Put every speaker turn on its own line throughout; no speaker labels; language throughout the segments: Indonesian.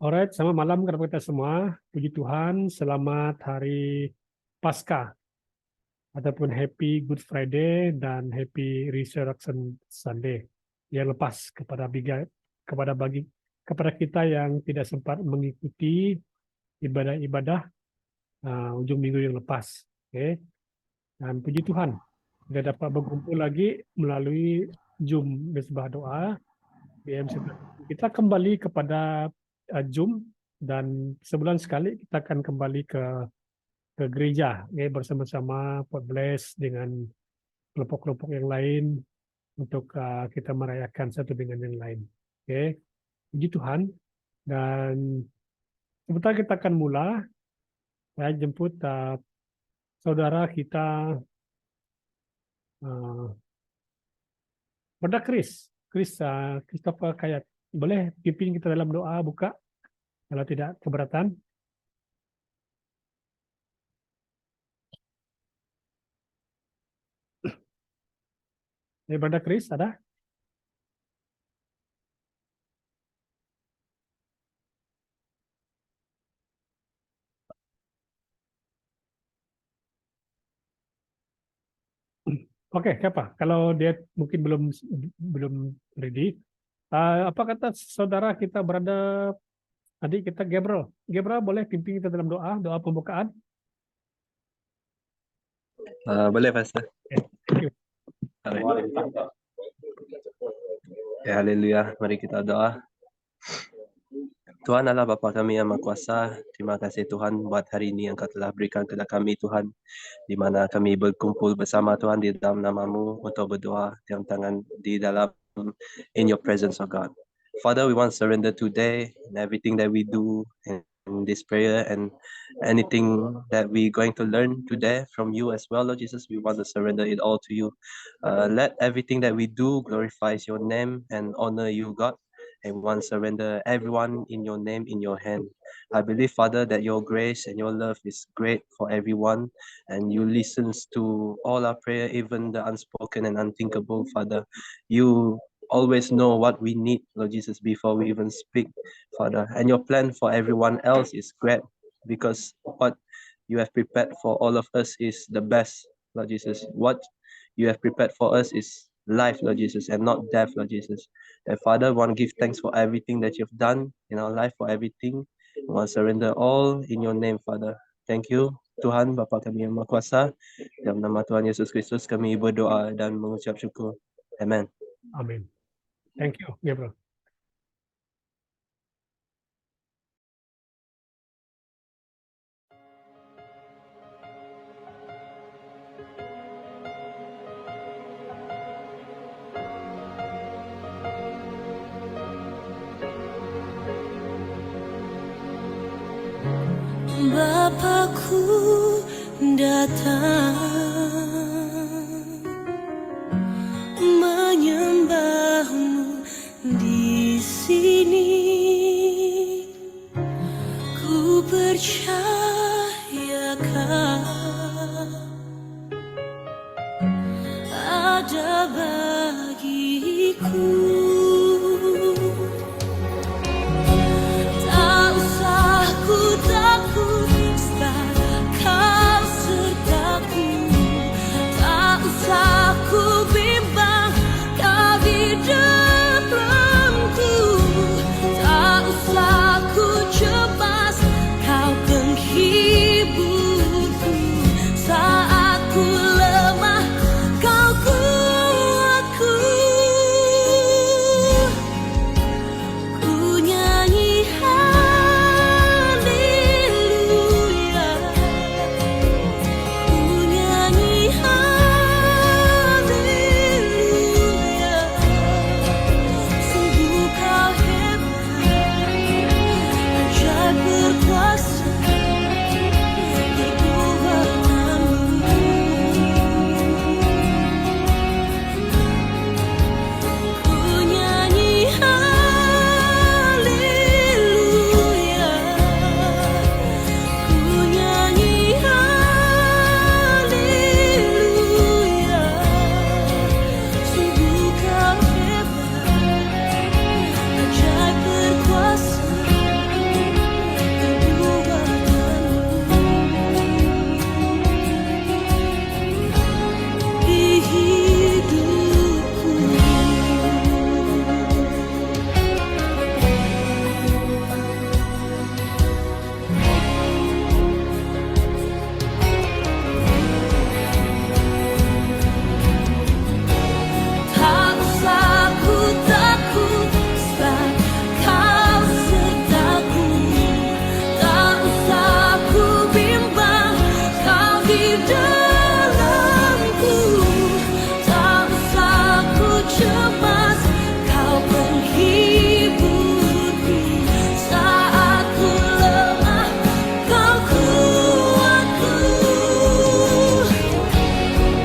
Alright, selamat malam kepada kita semua. Puji Tuhan, selamat hari Paskah ataupun Happy Good Friday dan Happy Resurrection Sunday. Yang lepas kepada kita yang tidak sempat mengikuti ibadah-ibadah ujung minggu yang lepas. Okay. Dan puji Tuhan, kita dapat berkumpul lagi melalui Zoom Mesbah Doa. Kita kembali kepada Zoom dan sebulan sekali kita akan kembali ke gereja bersama-sama Port Bless dengan kelompok-kelompok yang lain untuk kita merayakan satu dengan yang lain. Oke, puji Tuhan. Dan sebentar kita akan mula. Saya jemput saudara kita Brother Chris Christopher Kayat. Boleh pimpin kita dalam doa buka kalau tidak keberatan. Brother Chris ada? Oke, siapa? Kalau dia mungkin belum ready. Apa kata saudara kita berada adik kita Gabriel? Gabriel boleh pimpin kita dalam doa pembukaan?
Boleh, Pastor.
Thank you.
Ya, haleluya. Mari kita doa. Tuhan Allah Bapa kami yang Maha Kuasa, terima kasih Tuhan buat hari ini yang Kau telah berikan kepada kami Tuhan, di mana kami berkumpul bersama Tuhan di dalam nama-Mu untuk berdoa di dalam in your presence, oh God. Father, we want to surrender today and everything that we do in this prayer and anything that we're going to learn today from you as well, Lord Jesus. We want to surrender it all to you. Let everything that we do glorifies your name and honor you, God. And want to surrender everyone in your name, in your hand. I believe, Father, that your grace and your love is great for everyone, and you listen to all our prayer, even the unspoken and unthinkable, Father. You always know what we need, Lord Jesus, before we even speak, Father. And your plan for everyone else is great, because what you have prepared for all of us is the best, Lord Jesus. What you have prepared for us is life, Lord Jesus, and not death, Lord Jesus. And Father, I want to give thanks for everything that you've done in our life, for everything. I want to surrender all in your name, Father. Thank you, Tuhan, Bapa kami yang Maha Kuasa. Dalam nama Tuhan Yesus Kristus kami berdoa dan mengucap syukur. Amen.
Amin. Thank you, Gabriel.
Bapakku datang menyembahmu di sini. Ku percayakan ada bagiku. Tak usah ku takut, kau sertaku. Tak usah ku bimbang, kau di dalamku. Tak usah ku cemas, kau penghiburku. Saat ku lemah, kau kuat. dalamku, tak usah ku cemas, kau penghiburku. Saat ku lemah, kau kuatku.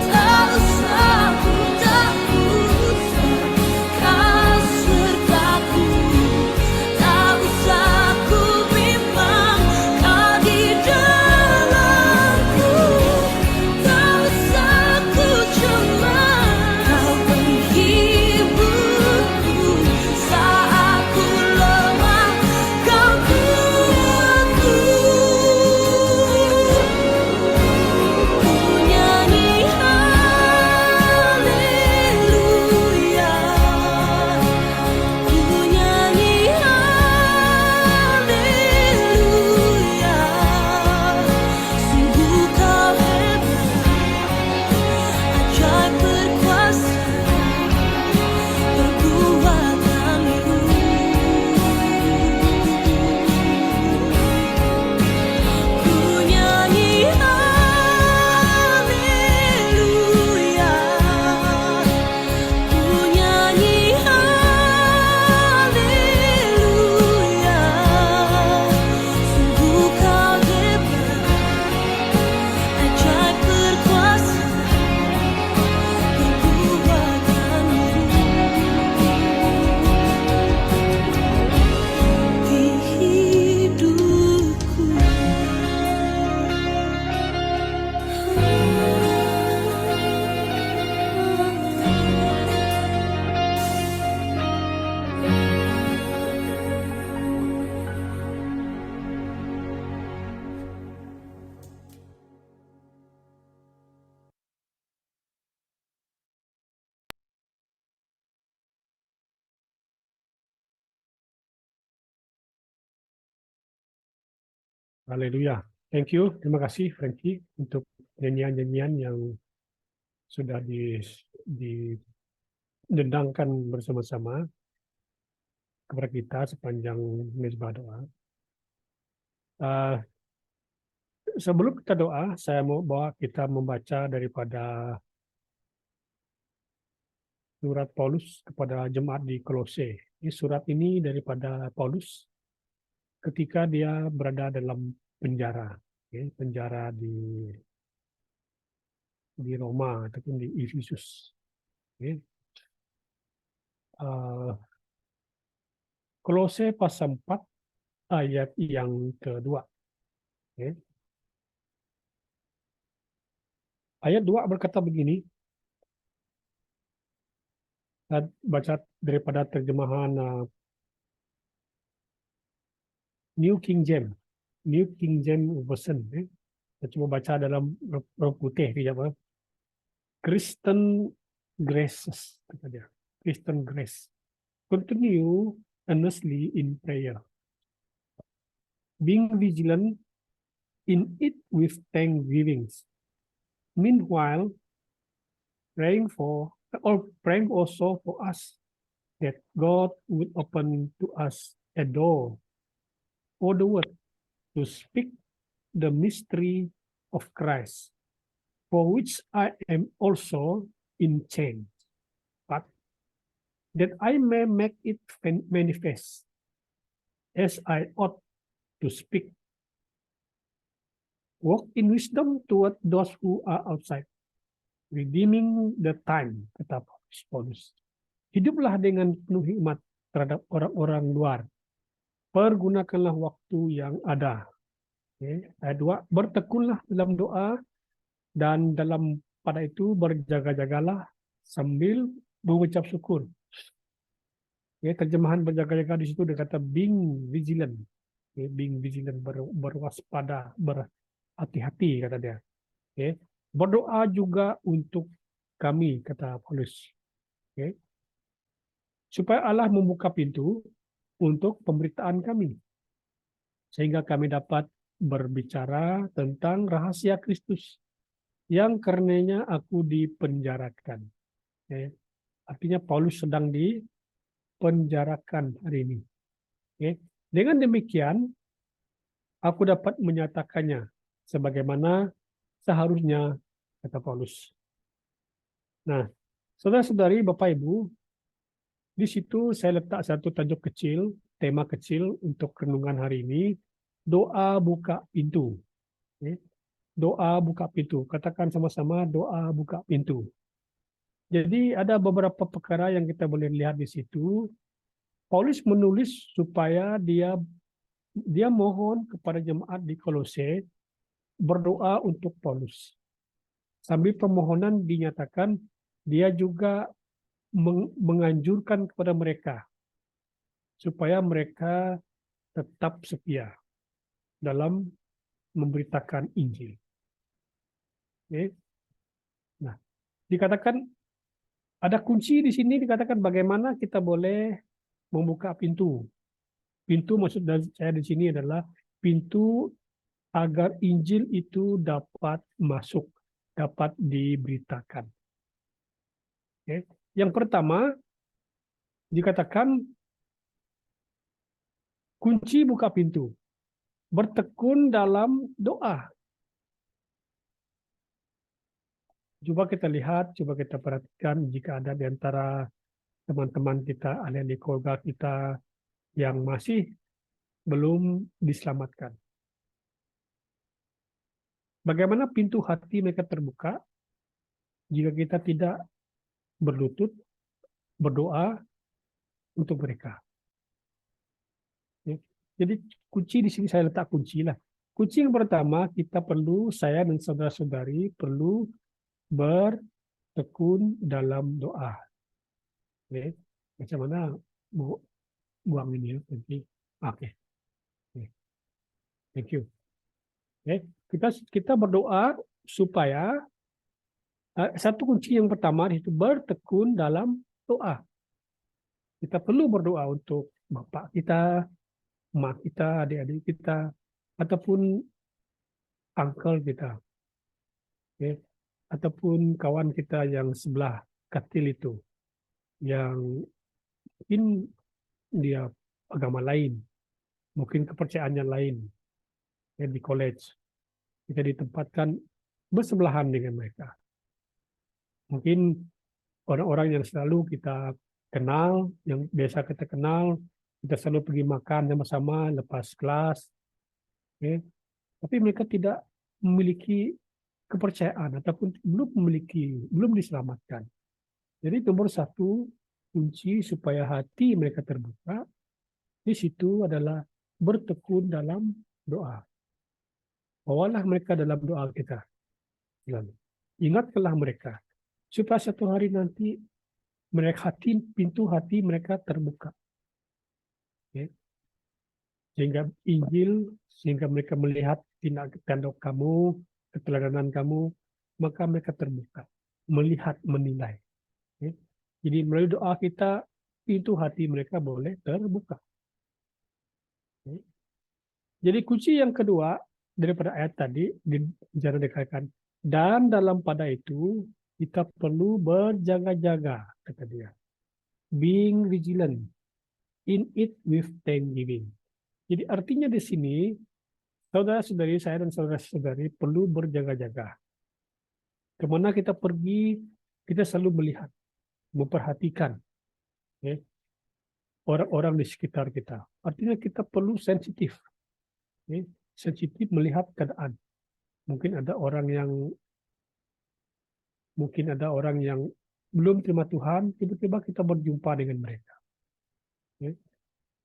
Tak usah ku takut, kau sertaku. Tak usah ku bimbang, kau di dalamku. Tak usah ku cemas, kau penghiburku. Saat ku lemah, kau kuatku. Ku nyanyi haleluya, ku nyanyi haleluya. Sungguh kau hebat, ajaib berkuasa, perbuatanmu. Ku nyanyi haleluya, ku nyanyi haleluya. Sungguh kau hebat, ajaib berkuasa, perbuatanmu. Di hidupku.
Haleluya. Thank you. Terima kasih Frankie untuk nyanyian-nyanyian yang sudah didendangkan bersama-sama kepada kita sepanjang mezbah doa. Sebelum kita doa, saya mau bawa kita membaca daripada surat Paulus kepada jemaat di Kolose. Ini surat ini daripada Paulus ketika dia berada dalam penjara, penjara di Roma ataupun di Efesus. Kolose pasal 4 ayat yang kedua. Ayat 2 berkata begini. Saya baca daripada terjemahan New King James Version. Saya coba baca dalam roh putih apa? Christian graces, kata dia. Christian grace. Continue earnestly in prayer, being vigilant in it with thanksgivings. Meanwhile, praying also for us, that God would open to us a door for the word to speak the mystery of Christ, for which I am also in chains, but that I may make it manifest, as I ought to speak. Walk in wisdom toward those who are outside, redeeming the time, kata Paulus. Hiduplah dengan penuh hikmat terhadap orang-orang luar. Pergunakanlah waktu yang ada. Ayat 2, bertekunlah dalam doa, dan pada itu berjaga-jagalah sambil mengucap syukur. Terjemahan berjaga-jaga di situ dia kata being vigilant. Being vigilant, berwaspada, berhati-hati, kata dia. Berdoa juga untuk kami, kata Paulus. Supaya Allah membuka pintu untuk pemberitaan kami, sehingga kami dapat berbicara tentang rahasia Kristus yang karenanya aku dipenjarakan. Artinya Paulus sedang dipenjarakan hari ini. Dengan demikian, aku dapat menyatakannya sebagaimana seharusnya, kata Paulus. Nah, saudara-saudari, Bapak Ibu, di situ saya letak satu tajuk kecil, tema kecil untuk renungan hari ini, doa buka pintu. Oke. Doa buka pintu. Katakan sama-sama, doa buka pintu. Jadi ada beberapa perkara yang kita boleh lihat di situ. Paulus menulis supaya dia mohon kepada jemaat di Kolose berdoa untuk Paulus. Sambil permohonan dinyatakan, dia juga menganjurkan kepada mereka supaya mereka tetap setia dalam memberitakan Injil. Oke. Nah, dikatakan ada kunci di sini, dikatakan bagaimana kita boleh membuka pintu. Pintu maksud saya di sini adalah pintu agar Injil itu dapat masuk, dapat diberitakan. Oke. Yang pertama, dikatakan kunci buka pintu, bertekun dalam doa. Coba kita lihat, coba kita perhatikan jika ada di antara teman-teman kita, ahli keluarga kita yang masih belum diselamatkan. Bagaimana pintu hati mereka terbuka jika kita tidak berlutut, berdoa untuk mereka. Jadi kunci di sini saya letak kunci lah. Kunci yang pertama, kita perlu, saya dan saudara-saudari perlu bertekun dalam doa. Oke, macam mana mau buang ini ya? Oke. Thank you. Oke, kita berdoa supaya satu kunci yang pertama itu bertekun dalam doa. Kita perlu berdoa untuk bapak kita, mak kita, adik-adik kita, ataupun uncle kita. Oke. Ataupun kawan kita yang sebelah katil itu, yang mungkin dia agama lain, mungkin kepercayaannya lain, ya, di college, kita ditempatkan bersebelahan dengan mereka. Mungkin orang-orang yang selalu kita kenal, yang biasa kita kenal, kita selalu pergi makan sama-sama lepas kelas, ya. Tapi mereka tidak memiliki kepercayaan ataupun belum diselamatkan. Jadi nomor satu kunci supaya hati mereka terbuka di situ adalah bertekun dalam doa. Bawalah mereka dalam doa kita. Ingatkanlah mereka supaya satu hari nanti pintu hati mereka terbuka. Okay. Sehingga mereka melihat tindak tanduk kamu, keteladanan kamu, maka mereka terbuka, melihat, menilai. Okay. Jadi melalui doa kita, pintu hati mereka boleh terbuka. Okay. Jadi kunci yang kedua daripada ayat tadi, bicara dikatakan, dan dalam pada itu kita perlu berjaga-jaga, kata dia. Being vigilant, in it with thanksgiving. Jadi artinya di sini, saudara-saudari saya dan saudara-saudari perlu berjaga-jaga. Kemana kita pergi, kita selalu melihat, memperhatikan orang-orang di sekitar kita. Artinya kita perlu sensitif. Sensitif melihat keadaan. Mungkin ada orang yang belum terima Tuhan, tiba-tiba kita berjumpa dengan mereka.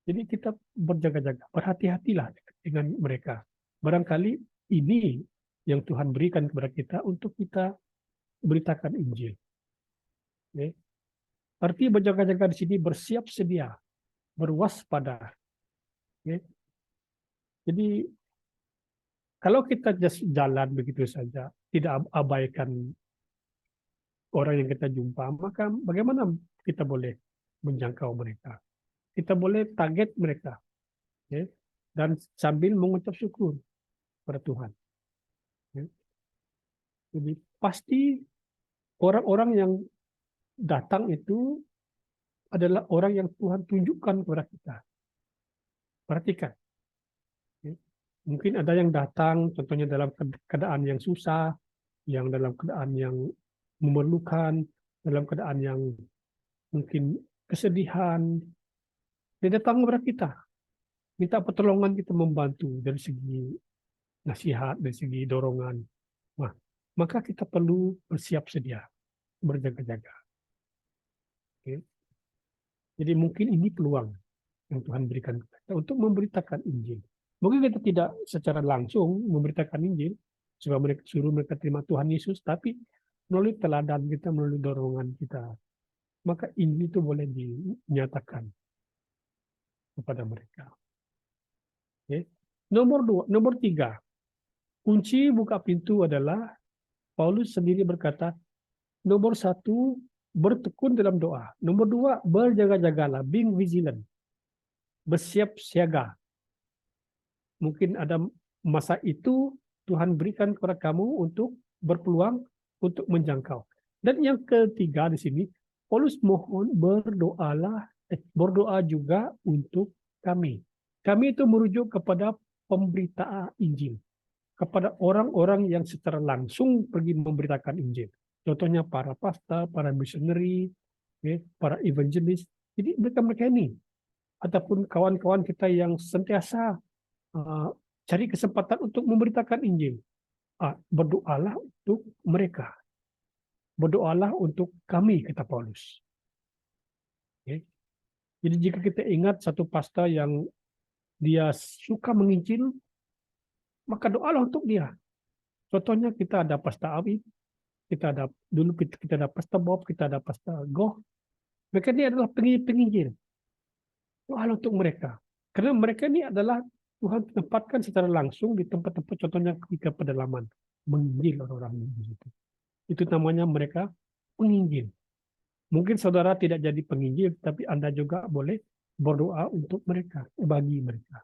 Jadi kita berjaga-jaga, berhati-hatilah dengan mereka. Barangkali ini yang Tuhan berikan kepada kita untuk kita beritakan Injil. Arti berjaga-jaga di sini bersiap sedia, berwaspada. Jadi kalau kita jalan begitu saja, tidak abaikan orang yang kita jumpa, maka bagaimana kita boleh menjangkau mereka? Kita boleh target mereka, dan sambil mengucap syukur pada Tuhan. Jadi pasti orang-orang yang datang itu adalah orang yang Tuhan tunjukkan kepada kita. Perhatikan. Mungkin ada yang datang, contohnya dalam keadaan yang susah, yang dalam keadaan yang memerlukan, dalam keadaan yang mungkin kesedihan, dia datang kepada kita, minta pertolongan kita membantu dari segi nasihat, dari segi dorongan. Nah, maka kita perlu bersiap sedia, berjaga-jaga. Oke. Jadi mungkin ini peluang yang Tuhan berikan kita untuk memberitakan Injil. Mungkin kita tidak secara langsung memberitakan Injil, supaya mereka suruh mereka terima Tuhan Yesus, tapi melalui teladan kita, melalui dorongan kita, maka Injil itu boleh dinyatakan kepada mereka. Oke. Nomor 3, kunci buka pintu adalah Paulus sendiri berkata, nomor 1, bertekun dalam doa. Nomor 2, berjaga-jagalah, being vigilant, bersiap siaga. Mungkin ada masa itu Tuhan berikan kepada kamu untuk berpeluang untuk menjangkau. Dan yang ketiga di sini, Paulus mohon berdoa juga untuk kami. Kami itu merujuk kepada pemberitaan Injil, kepada orang-orang yang secara langsung pergi memberitakan Injil. Contohnya para pastor, para misioneri, para evangelis. Jadi mereka ini, ataupun kawan-kawan kita yang sentiasa cari kesempatan untuk memberitakan Injil. Berdoalah untuk mereka. Berdoalah untuk kami, kata Paulus. Okay. Jadi jika kita ingat satu pastor yang dia suka menginjil, maka doalah untuk dia. Contohnya kita ada Pastor Awid, kita ada Pastor Bob, kita ada Pastor Goh. Mereka ini adalah penginjil. Doalah untuk mereka. Karena mereka ini adalah Tuhan tempatkan secara langsung di tempat-tempat, contohnya ketika pedalaman, menginjil orang-orang itu. Itu namanya mereka penginjil. Mungkin saudara tidak jadi penginjil, tapi Anda juga boleh berdoa untuk mereka, bagi mereka.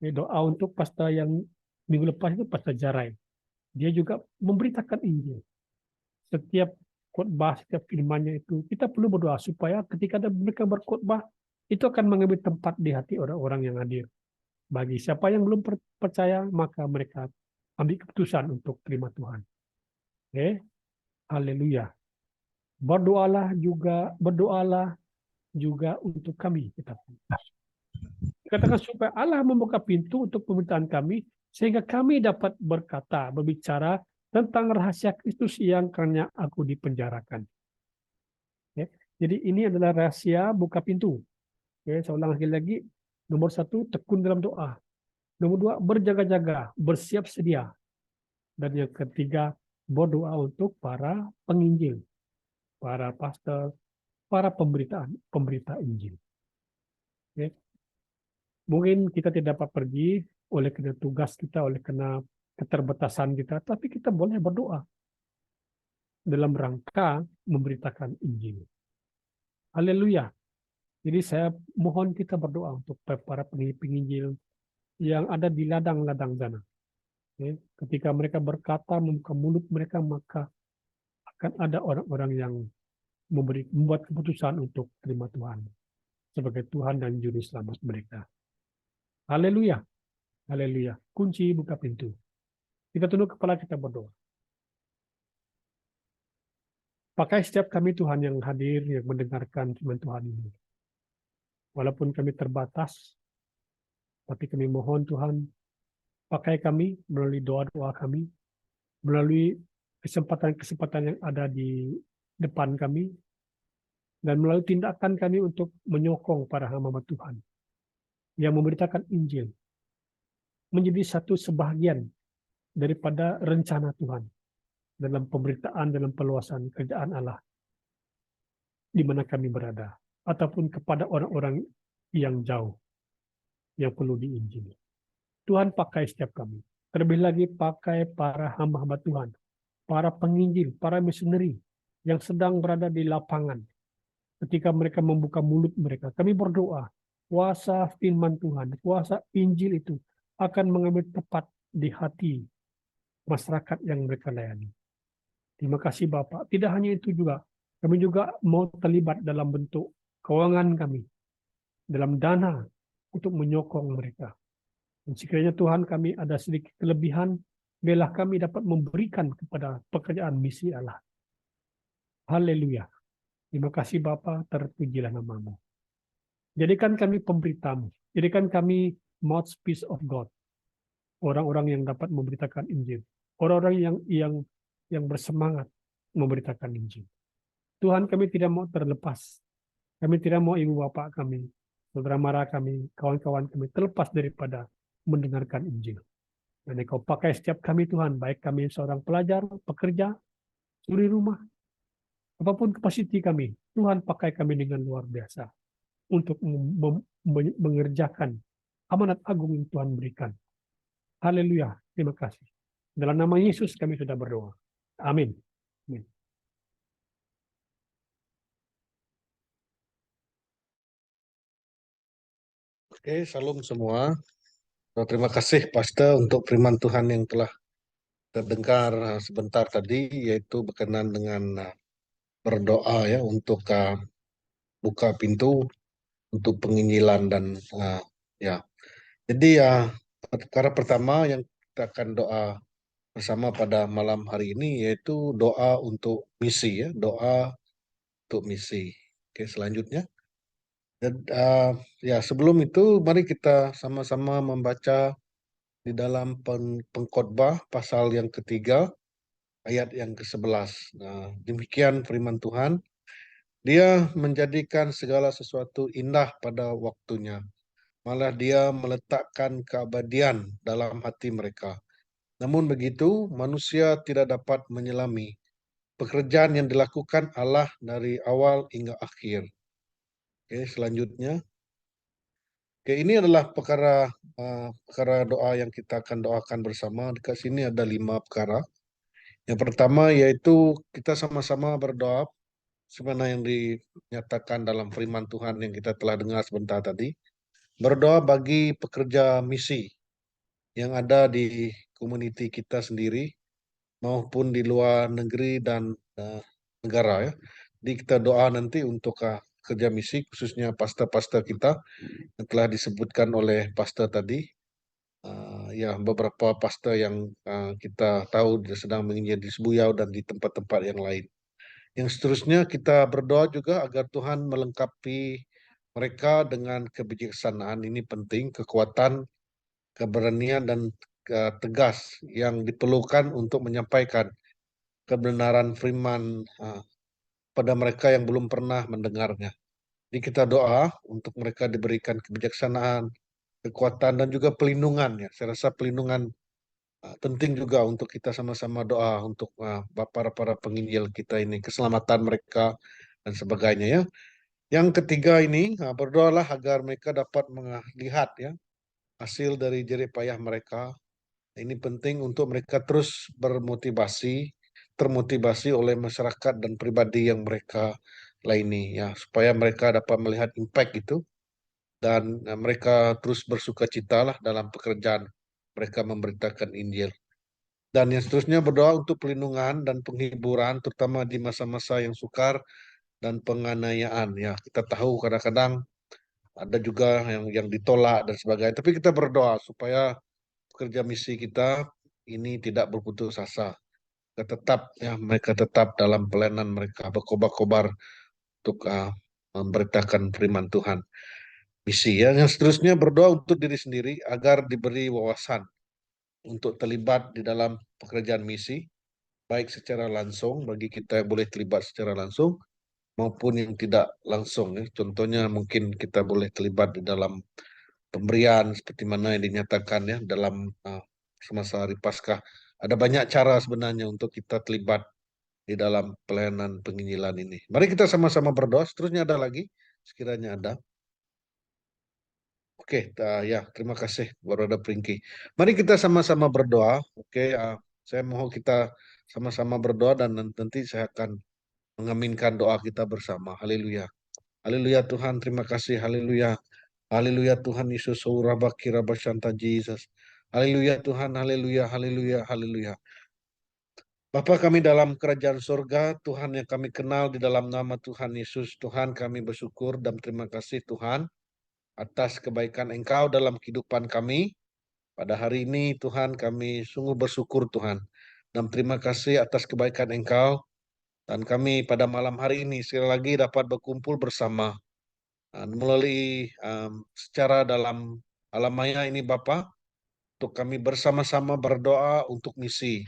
Doa untuk pastor yang minggu lepas itu, Pastor Jarai. Dia juga memberitakan Injil. Setiap khotbah, setiap firman-Nya itu, kita perlu berdoa supaya ketika mereka berkhotbah, itu akan mengambil tempat di hati orang-orang yang hadir. Bagi siapa yang belum percaya, maka mereka ambil keputusan untuk terima Tuhan. Oke, haleluya. Berdoalah juga untuk kami. Kita katakan supaya Allah membuka pintu untuk pemerintahan kami, sehingga kami dapat berbicara tentang rahasia Kristus yang karena aku dipenjarakan. Ya. Jadi ini adalah rahasia buka pintu. Ya, saya ulang lagi. Nomor 1, tekun dalam doa. Nomor 2, berjaga-jaga, bersiap sedia. Dan yang ketiga, berdoa untuk para penginjil, para pastor, para pemberita Injil. Ya. Mungkin kita tidak dapat pergi oleh karena tugas kita, oleh karena keterbatasan kita, tapi kita boleh berdoa dalam rangka memberitakan Injil. Haleluya. Jadi saya mohon kita berdoa untuk para penginjil yang ada di ladang-ladang sana. Ya, ketika mereka berkata, membuka mulut mereka, maka akan ada orang-orang yang membuat keputusan untuk terima Tuhan sebagai Tuhan dan Juru Selamat mereka. Haleluya. Haleluya. Kunci buka pintu. Kita tunduk kepala, kita berdoa. Pakai setiap kami Tuhan yang hadir, yang mendengarkan firman Tuhan ini. Walaupun kami terbatas, tapi kami mohon Tuhan, pakai kami melalui doa-doa kami, melalui kesempatan-kesempatan yang ada di depan kami, dan melalui tindakan kami untuk menyokong para hamba Tuhan yang memberitakan Injil menjadi satu sebahagian daripada rencana Tuhan dalam pemberitaan, dalam peluasan kerjaan Allah di mana kami berada, ataupun kepada orang-orang yang jauh yang perlu diinjili. Tuhan pakai setiap kami. Terlebih lagi pakai para hamba-hamba Tuhan, para penginjil, para misioneri yang sedang berada di lapangan. Ketika mereka membuka mulut mereka, kami berdoa, kuasa firman Tuhan, kuasa Injil itu akan mengambil tepat di hati masyarakat yang mereka layani. Terima kasih Bapak. Tidak hanya itu juga, kami juga mau terlibat dalam bentuk keuangan kami, dalam dana untuk menyokong mereka. Dan sekiranya Tuhan kami ada sedikit kelebihan, Biarlah kami dapat memberikan kepada pekerjaan misi Allah. Haleluya. Terima kasih Bapa, terpujilah namamu. Jadikan kami pemberitamu. Jadikan kami mouthpiece of God. Orang-orang yang dapat memberitakan Injil. Orang-orang yang bersemangat memberitakan Injil. Tuhan, kami tidak mau terlepas. Kami tidak mau ibu bapak kami, saudara mara kami, kawan-kawan kami terlepas daripada mendengarkan Injil. Dan Engkau pakai setiap kami Tuhan, baik kami seorang pelajar, pekerja, suri rumah, apapun kapasiti kami, Tuhan pakai kami dengan luar biasa untuk mengerjakan amanat agung yang Tuhan berikan. Haleluya, terima kasih. Dalam nama Yesus kami sudah berdoa. Amin. Amin.
Oke, salam semua. Terima kasih Pastor untuk firman Tuhan yang telah terdengar sebentar tadi, yaitu berkenan dengan berdoa ya untuk buka pintu untuk penginjilan dan ya. Jadi perkara pertama yang kita akan doa bersama pada malam hari ini yaitu doa untuk misi ya, doa untuk misi. Oke, selanjutnya. Dan ya sebelum itu mari kita sama-sama membaca di dalam pengkhotbah pasal yang ketiga ayat yang ke-11. Nah, demikian firman Tuhan. Dia menjadikan segala sesuatu indah pada waktunya. Malah dia meletakkan keabadian dalam hati mereka. Namun begitu, manusia tidak dapat menyelami pekerjaan yang dilakukan Allah dari awal hingga akhir. Oke, selanjutnya. Oke, ini adalah perkara doa yang kita akan doakan bersama. Di sini ada 5 perkara. Yang pertama yaitu kita sama-sama berdoa sebagaimana yang dinyatakan dalam firman Tuhan yang kita telah dengar sebentar tadi. Berdoa bagi pekerja misi yang ada di komuniti kita sendiri maupun di luar negeri dan negara ya. Jadi kita doa nanti untuk kerja misi khususnya pastor-pastor kita yang telah disebutkan oleh pastor tadi. Ya beberapa pastor yang kita tahu dia sedang menginjil di Sebuyau dan di tempat-tempat yang lain. Yang seterusnya kita berdoa juga agar Tuhan melengkapi mereka dengan kebijaksanaan. Ini penting, kekuatan, keberanian dan tegas yang diperlukan untuk menyampaikan kebenaran firman pada mereka yang belum pernah mendengarnya. Jadi kita doa untuk mereka diberikan kebijaksanaan, kekuatan dan juga pelindungan ya. Saya rasa pelindungan penting juga untuk kita sama-sama doa untuk para penginjil kita ini, keselamatan mereka dan sebagainya ya. Yang ketiga ini berdoalah agar mereka dapat melihat ya hasil dari jerih payah mereka. Ini penting untuk mereka terus termotivasi oleh masyarakat dan pribadi yang mereka layani ya, supaya mereka dapat melihat impact itu dan mereka terus bersukacita lah dalam pekerjaan mereka memberitakan Injil. Dan yang seterusnya berdoa untuk perlindungan dan penghiburan terutama di masa-masa yang sukar dan penganiayaan ya. Kita tahu kadang-kadang ada juga yang ditolak dan sebagainya, tapi kita berdoa supaya pekerja misi kita ini tidak berputus asa. Mereka tetap dalam pelayanan mereka berkobar-kobar untuk memberitakan firman Tuhan. Misi ya. Yang seterusnya berdoa untuk diri sendiri agar diberi wawasan untuk terlibat di dalam pekerjaan misi, baik secara langsung bagi kita yang boleh terlibat secara langsung maupun yang tidak langsung. Ya. Contohnya mungkin kita boleh terlibat di dalam pemberian seperti mana yang dinyatakan ya dalam semasa hari Paskah. Ada banyak cara sebenarnya untuk kita terlibat di dalam pelayanan penginjilan ini. Mari kita sama-sama berdoa. Seterusnya ada lagi, sekiranya ada. Oke, ya terima kasih Brother Pringki. Mari kita sama-sama berdoa. Oke, saya mohon kita sama-sama berdoa dan nanti saya akan mengaminkan doa kita bersama. Haleluya. Haleluya Tuhan, terima kasih. Haleluya. Haleluya Tuhan Yesus, Surabaki Rabashanta Jesus. Haleluya Tuhan, haleluya, haleluya, haleluya. Bapa kami dalam kerajaan surga, Tuhan yang kami kenal di dalam nama Tuhan Yesus, Tuhan kami bersyukur dan terima kasih Tuhan atas kebaikan Engkau dalam kehidupan kami. Pada hari ini Tuhan kami sungguh bersyukur Tuhan. Dan terima kasih atas kebaikan Engkau. Dan kami pada malam hari ini sekali lagi dapat berkumpul bersama melalui secara dalam alam maya ini Bapa, untuk kami bersama-sama berdoa untuk misi.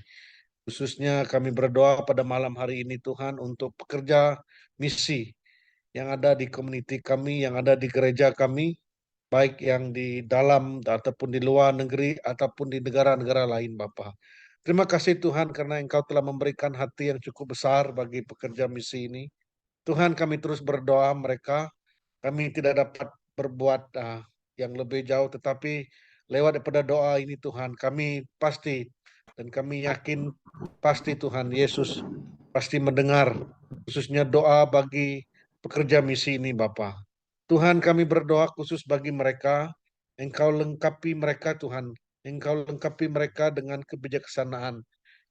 Khususnya kami berdoa pada malam hari ini Tuhan untuk pekerja misi yang ada di komuniti kami, yang ada di gereja kami, baik yang di dalam ataupun di luar negeri ataupun di negara-negara lain Bapa. Terima kasih Tuhan karena Engkau telah memberikan hati yang cukup besar bagi pekerja misi ini. Tuhan kami terus berdoa mereka, kami tidak dapat berbuat yang lebih jauh, tetapi lewat daripada doa ini Tuhan, kami pasti dan kami yakin pasti Tuhan Yesus pasti mendengar, khususnya doa bagi pekerja misi ini Bapa. Tuhan kami berdoa khusus bagi mereka, Engkau lengkapi mereka Tuhan, Engkau lengkapi mereka dengan kebijaksanaan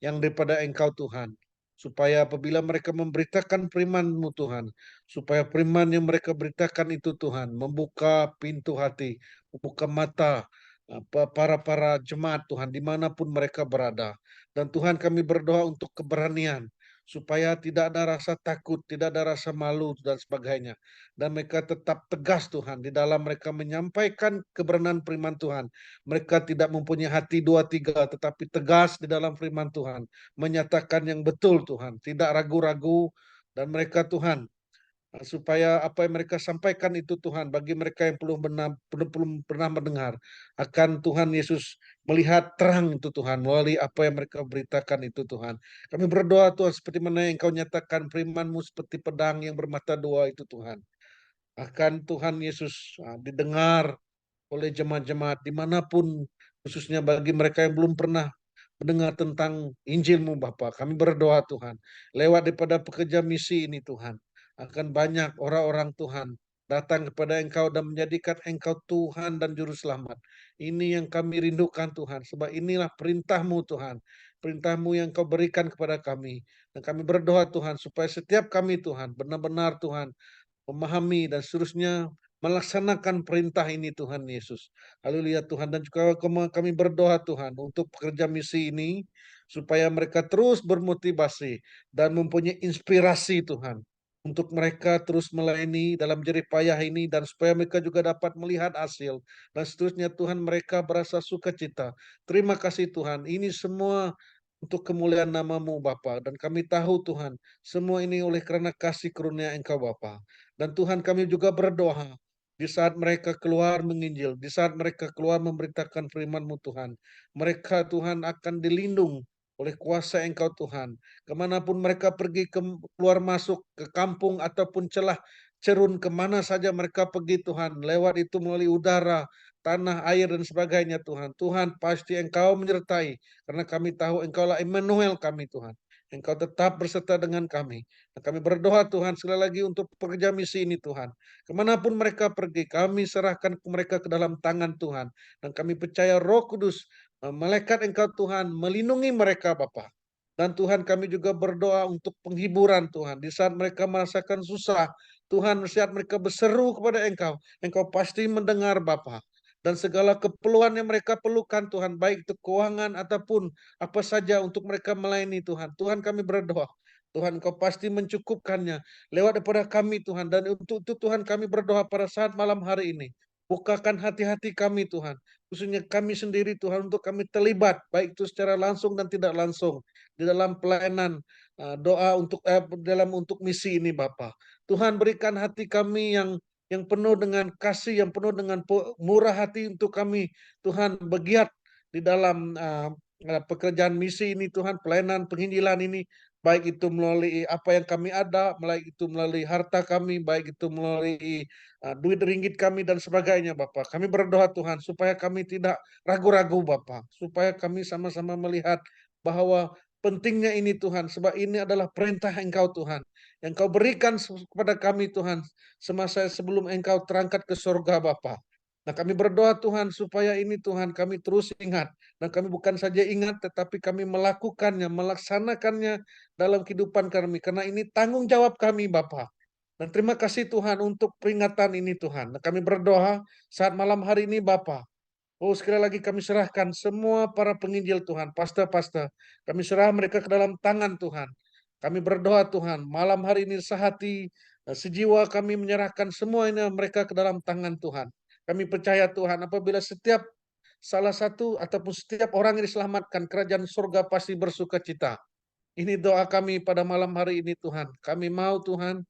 yang daripada Engkau Tuhan, supaya apabila mereka memberitakan firman-Mu Tuhan, supaya firman yang mereka beritakan itu Tuhan, membuka pintu hati, membuka mata para jemaat Tuhan, dimanapun mereka berada. Dan Tuhan kami berdoa untuk keberanian, supaya tidak ada rasa takut, tidak ada rasa malu dan sebagainya. Dan mereka tetap tegas Tuhan di dalam mereka menyampaikan kebenaran firman Tuhan. Mereka tidak mempunyai hati dua tiga, tetapi tegas di dalam firman Tuhan, menyatakan yang betul Tuhan, tidak ragu-ragu. Dan mereka Tuhan, supaya apa yang mereka sampaikan itu Tuhan, bagi mereka yang belum pernah mendengar, akan Tuhan Yesus melihat terang itu Tuhan, melalui apa yang mereka beritakan itu Tuhan. Kami berdoa Tuhan, seperti mana yang Engkau nyatakan firman-Mu seperti pedang yang bermata dua itu Tuhan. Akan Tuhan Yesus didengar oleh jemaat-jemaat dimanapun, khususnya bagi mereka yang belum pernah mendengar tentang Injil-Mu Bapa. Kami berdoa Tuhan, lewat daripada pekerja misi ini Tuhan, akan banyak orang-orang Tuhan datang kepada Engkau dan menjadikan Engkau Tuhan dan Juru Selamat. Ini yang kami rindukan Tuhan, sebab inilah perintah-Mu Tuhan, perintah-Mu yang Kau berikan kepada kami. Dan kami berdoa Tuhan, supaya setiap kami Tuhan, benar-benar Tuhan, memahami dan seterusnya melaksanakan perintah ini Tuhan Yesus. Haleluya Tuhan. Dan juga kami berdoa Tuhan untuk pekerja misi ini, supaya mereka terus bermotivasi dan mempunyai inspirasi Tuhan, untuk mereka terus melayani dalam jerih payah ini, dan supaya mereka juga dapat melihat hasil dan seterusnya Tuhan, mereka berasa sukacita. Terima kasih Tuhan, ini semua untuk kemuliaan nama-Mu Bapa, dan kami tahu Tuhan, semua ini oleh karena kasih karunia Engkau Bapa. Dan Tuhan kami juga berdoa, di saat mereka keluar menginjil, di saat mereka keluar memberitakan firman-Mu Tuhan, mereka Tuhan akan dilindung oleh kuasa Engkau Tuhan. Kemanapun mereka pergi, keluar masuk ke kampung ataupun celah cerun, kemana saja mereka pergi Tuhan, lewat itu melalui udara, tanah, air dan sebagainya Tuhan. Tuhan pasti Engkau menyertai, karena kami tahu Engkaulah Immanuel kami Tuhan. Engkau tetap berserta dengan kami. Dan kami berdoa Tuhan sekali lagi untuk pekerja misi ini Tuhan. Kemanapun mereka pergi, kami serahkan mereka ke dalam tangan Tuhan. Dan kami percaya Roh Kudus, malaikat Engkau Tuhan, melindungi mereka Bapa. Dan Tuhan kami juga berdoa untuk penghiburan Tuhan. Di saat mereka merasakan susah, Tuhan, di saat mereka berseru kepada Engkau, Engkau pasti mendengar Bapa. Dan segala keperluan yang mereka perlukan Tuhan, baik itu keuangan ataupun apa saja untuk mereka melayani Tuhan. Tuhan kami berdoa, Tuhan Kau pasti mencukupkannya lewat daripada kami Tuhan. Dan untuk itu Tuhan kami berdoa pada saat malam hari ini. Bukakan hati-hati kami Tuhan, khususnya kami sendiri Tuhan, untuk kami terlibat, baik itu secara langsung dan tidak langsung, di dalam pelayanan doa untuk misi ini Bapa. Tuhan berikan hati kami yang penuh dengan kasih, yang penuh dengan murah hati untuk kami Tuhan, bergiat di dalam pekerjaan misi ini Tuhan, pelayanan penginjilan ini, baik itu melalui apa yang kami ada, baik itu melalui harta kami, baik itu melalui duit ringgit kami dan sebagainya Bapak. Kami berdoa Tuhan, supaya kami tidak ragu-ragu Bapak, supaya kami sama-sama melihat bahwa pentingnya ini Tuhan, sebab ini adalah perintah Engkau Tuhan, yang Kau berikan kepada kami Tuhan, semasa sebelum Engkau terangkat ke surga Bapa. Nah kami berdoa Tuhan, supaya ini Tuhan kami terus ingat, dan kami bukan saja ingat, tetapi kami melakukannya, melaksanakannya dalam kehidupan kami, karena ini tanggung jawab kami Bapa. Dan terima kasih Tuhan untuk peringatan ini Tuhan. Nah, kami berdoa saat malam hari ini Bapa, Oh, sekali lagi kami serahkan semua para penginjil Tuhan, pastor-pastor. Kami serah mereka ke dalam tangan Tuhan. Kami berdoa Tuhan, malam hari ini sehati, sejiwa kami menyerahkan semua ini mereka ke dalam tangan Tuhan. Kami percaya Tuhan, apabila setiap salah satu ataupun setiap orang yang diselamatkan, kerajaan surga pasti bersuka cita. Ini doa kami pada malam hari ini Tuhan. Kami mau Tuhan,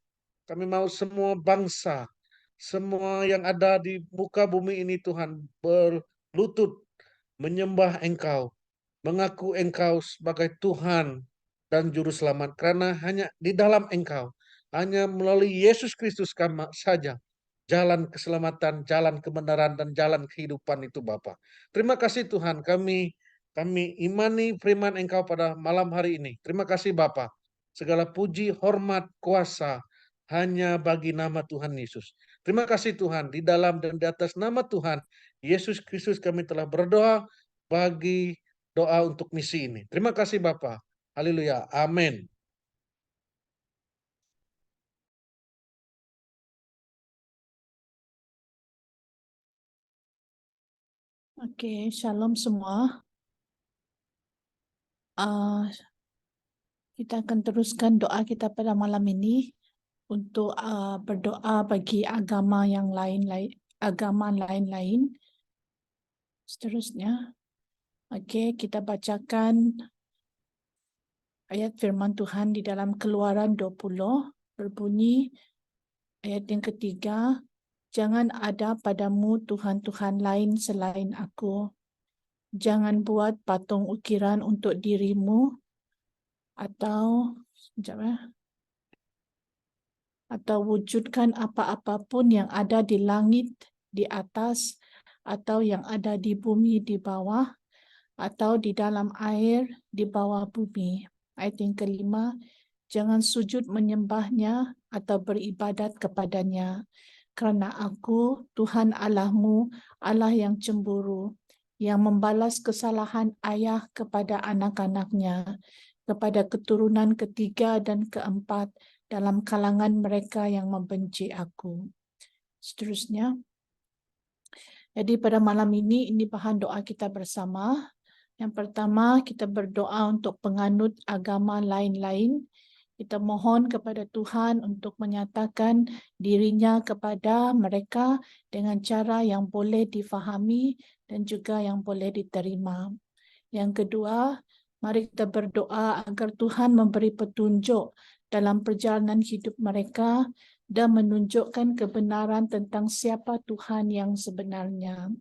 kami mau semua bangsa, semua yang ada di muka bumi ini Tuhan berlutut menyembah Engkau, mengaku Engkau sebagai Tuhan dan Juru Selamat. Karena hanya di dalam Engkau, hanya melalui Yesus Kristus saja, jalan keselamatan, jalan kebenaran, dan jalan kehidupan itu Bapa. Terima kasih Tuhan, kami imani firman Engkau pada malam hari ini. Terima kasih Bapa. Segala puji, hormat, kuasa hanya bagi nama Tuhan Yesus. Terima kasih Tuhan, di dalam dan di atas nama Tuhan Yesus Kristus kami telah berdoa bagi doa untuk misi ini. Terima kasih Bapa. Haleluya. Amin.
Oke, shalom semua. Ah, kita akan teruskan doa kita pada malam ini untuk berdoa bagi agama yang lain-lain. Seterusnya, oke, kita bacakan ayat firman Tuhan di dalam Keluaran 20 berbunyi ayat yang ketiga, jangan ada padamu Tuhan-Tuhan lain selain aku. Jangan buat patung ukiran untuk dirimu atau wujudkan apa-apapun yang ada di langit di atas atau yang ada di bumi di bawah atau di dalam air di bawah bumi. Ayat yang kelima, jangan sujud menyembahnya atau beribadat kepadanya. Kerana aku, Tuhan Allahmu, Allah yang cemburu, yang membalas kesalahan ayah kepada anak-anaknya, kepada keturunan ketiga dan keempat dalam kalangan mereka yang membenci aku. Seterusnya, jadi pada malam ini bahan doa kita bersama. Yang pertama, kita berdoa untuk penganut agama lain-lain. Kita mohon kepada Tuhan untuk menyatakan dirinya kepada mereka dengan cara yang boleh difahami dan juga yang boleh diterima. Yang kedua, mari kita berdoa agar Tuhan memberi petunjuk dalam perjalanan hidup mereka dan menunjukkan kebenaran tentang siapa Tuhan yang sebenarnya.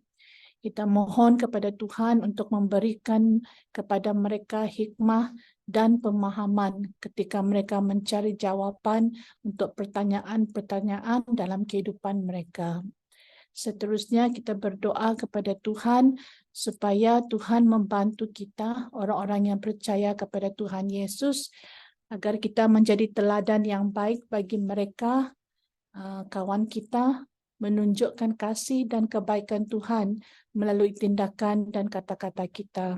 Kita mohon kepada Tuhan untuk memberikan kepada mereka hikmah dan pemahaman ketika mereka mencari jawaban untuk pertanyaan-pertanyaan dalam kehidupan mereka. Seterusnya kita berdoa kepada Tuhan supaya Tuhan membantu kita, orang-orang yang percaya kepada Tuhan Yesus, agar kita menjadi teladan yang baik bagi mereka, kawan kita, menunjukkan kasih dan kebaikan Tuhan melalui tindakan dan kata-kata kita.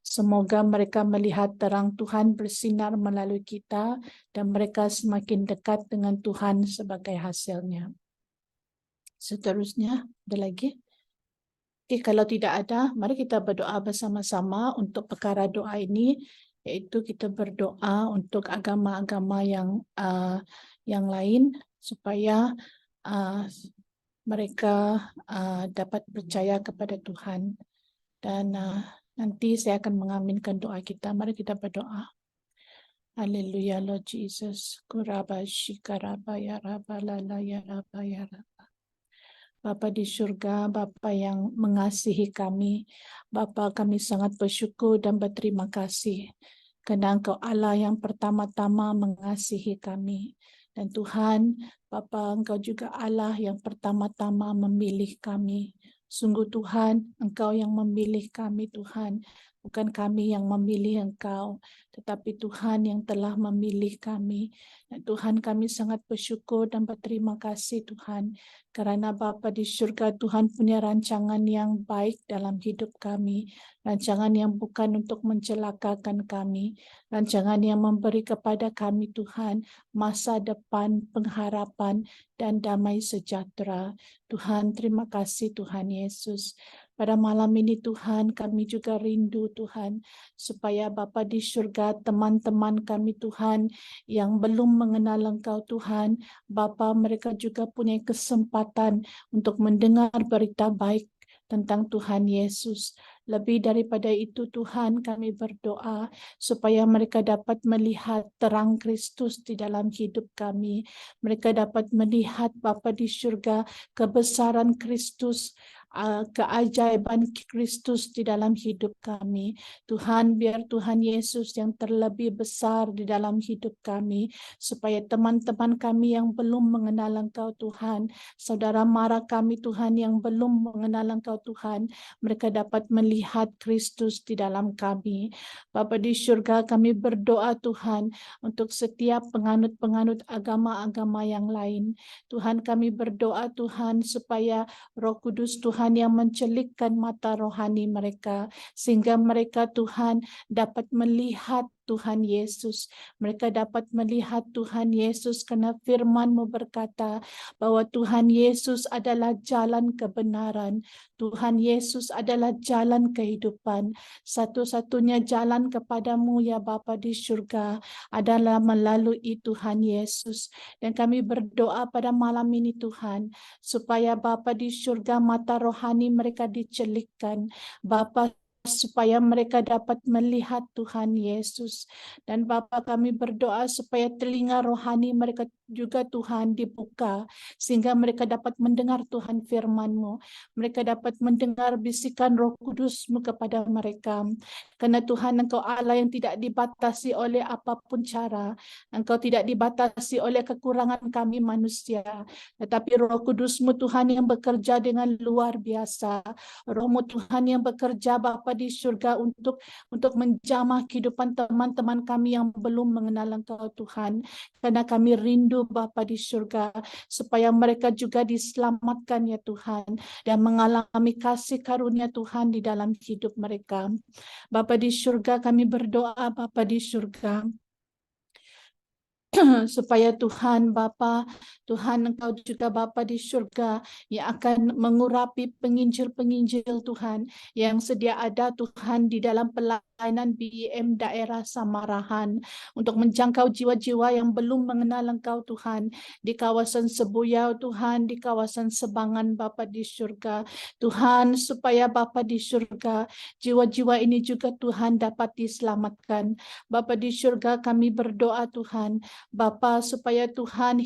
Semoga mereka melihat terang Tuhan bersinar melalui kita dan mereka semakin dekat dengan Tuhan sebagai hasilnya. Seterusnya, ada lagi? Oke, kalau tidak ada, mari kita berdoa bersama-sama untuk perkara doa ini, yaitu kita berdoa untuk agama-agama yang lain supaya mereka dapat percaya kepada Tuhan. Dan nanti saya akan mengaminkan doa kita. Mari kita berdoa. Haleluya, Lord Jesus. Kuraba shikaraba ya raba lala ya raba ya raba. Bapa di surga, Bapa yang mengasihi kami, Bapa kami sangat bersyukur dan berterima kasih karena Engkau Allah yang pertama-tama mengasihi kami. Dan Tuhan, Bapa, Engkau juga Allah yang pertama-tama memilih kami. Sungguh Tuhan, Engkau yang memilih kami Tuhan. Bukan kami yang memilih Engkau, tetapi Tuhan yang telah memilih kami. Dan Tuhan, kami sangat bersyukur dan berterima kasih Tuhan. Karena Bapa di surga, Tuhan punya rancangan yang baik dalam hidup kami. Rancangan yang bukan untuk mencelakakan kami. Rancangan yang memberi kepada kami Tuhan masa depan, pengharapan, dan damai sejahtera. Tuhan, terima kasih Tuhan Yesus. Pada malam ini Tuhan, kami juga rindu Tuhan, supaya Bapa di surga, teman-teman kami Tuhan, yang belum mengenal Engkau Tuhan, Bapa mereka juga punya kesempatan untuk mendengar berita baik tentang Tuhan Yesus. Lebih daripada itu Tuhan, kami berdoa supaya mereka dapat melihat terang Kristus di dalam hidup kami. Mereka dapat melihat Bapa di surga, kebesaran Kristus, keajaiban Kristus di dalam hidup kami. Tuhan, biar Tuhan Yesus yang terlebih besar di dalam hidup kami, supaya teman-teman kami yang belum mengenal Engkau Tuhan, saudara mara kami Tuhan yang belum mengenal Engkau Tuhan, mereka dapat melihat Kristus di dalam kami. Bapa di surga, kami berdoa Tuhan untuk setiap penganut-penganut agama-agama yang lain. Tuhan, kami berdoa Tuhan supaya Roh Kudus Tuhan yang mencelikkan mata rohani mereka, sehingga mereka Tuhan dapat melihat Tuhan Yesus. Mereka dapat melihat Tuhan Yesus karena firman-Mu berkata bahwa Tuhan Yesus adalah jalan kebenaran. Tuhan Yesus adalah jalan kehidupan. Satu-satunya jalan kepadamu ya Bapa di surga adalah melalui Tuhan Yesus. Dan kami berdoa pada malam ini Tuhan, supaya Bapa di surga mata rohani mereka dicelikkan. Bapa, supaya mereka dapat melihat Tuhan Yesus. Dan Bapa, kami berdoa supaya telinga rohani mereka juga Tuhan dibuka, sehingga mereka dapat mendengar Tuhan firman-Mu. Mereka dapat mendengar bisikan Roh Kudus-Mu kepada mereka. Karena Tuhan, Engkau Allah yang tidak dibatasi oleh apapun cara. Engkau tidak dibatasi oleh kekurangan kami manusia. Tetapi Roh Kudus-Mu Tuhan yang bekerja dengan luar biasa. Roh-Mu Tuhan yang bekerja Bapa di surga untuk menjamah kehidupan teman-teman kami yang belum mengenal Engkau Tuhan. Karena kami rindu Bapa di surga supaya mereka juga diselamatkan ya Tuhan, dan mengalami kasih karunia Tuhan di dalam hidup mereka. Bapa di surga, kami berdoa Bapa di surga, supaya Tuhan Bapa, Tuhan Engkau juga Bapa di surga yang akan mengurapi penginjil-penginjil Tuhan yang sedia ada Tuhan di dalam pelayanan BIM daerah Samarahan untuk menjangkau jiwa-jiwa yang belum mengenal Engkau Tuhan di kawasan Sebuyau Tuhan, di kawasan Sebangan Bapa di surga. Tuhan, supaya Bapa di surga, jiwa-jiwa ini juga Tuhan dapat diselamatkan. Bapa di surga, kami berdoa Tuhan, Bapa, supaya Tuhan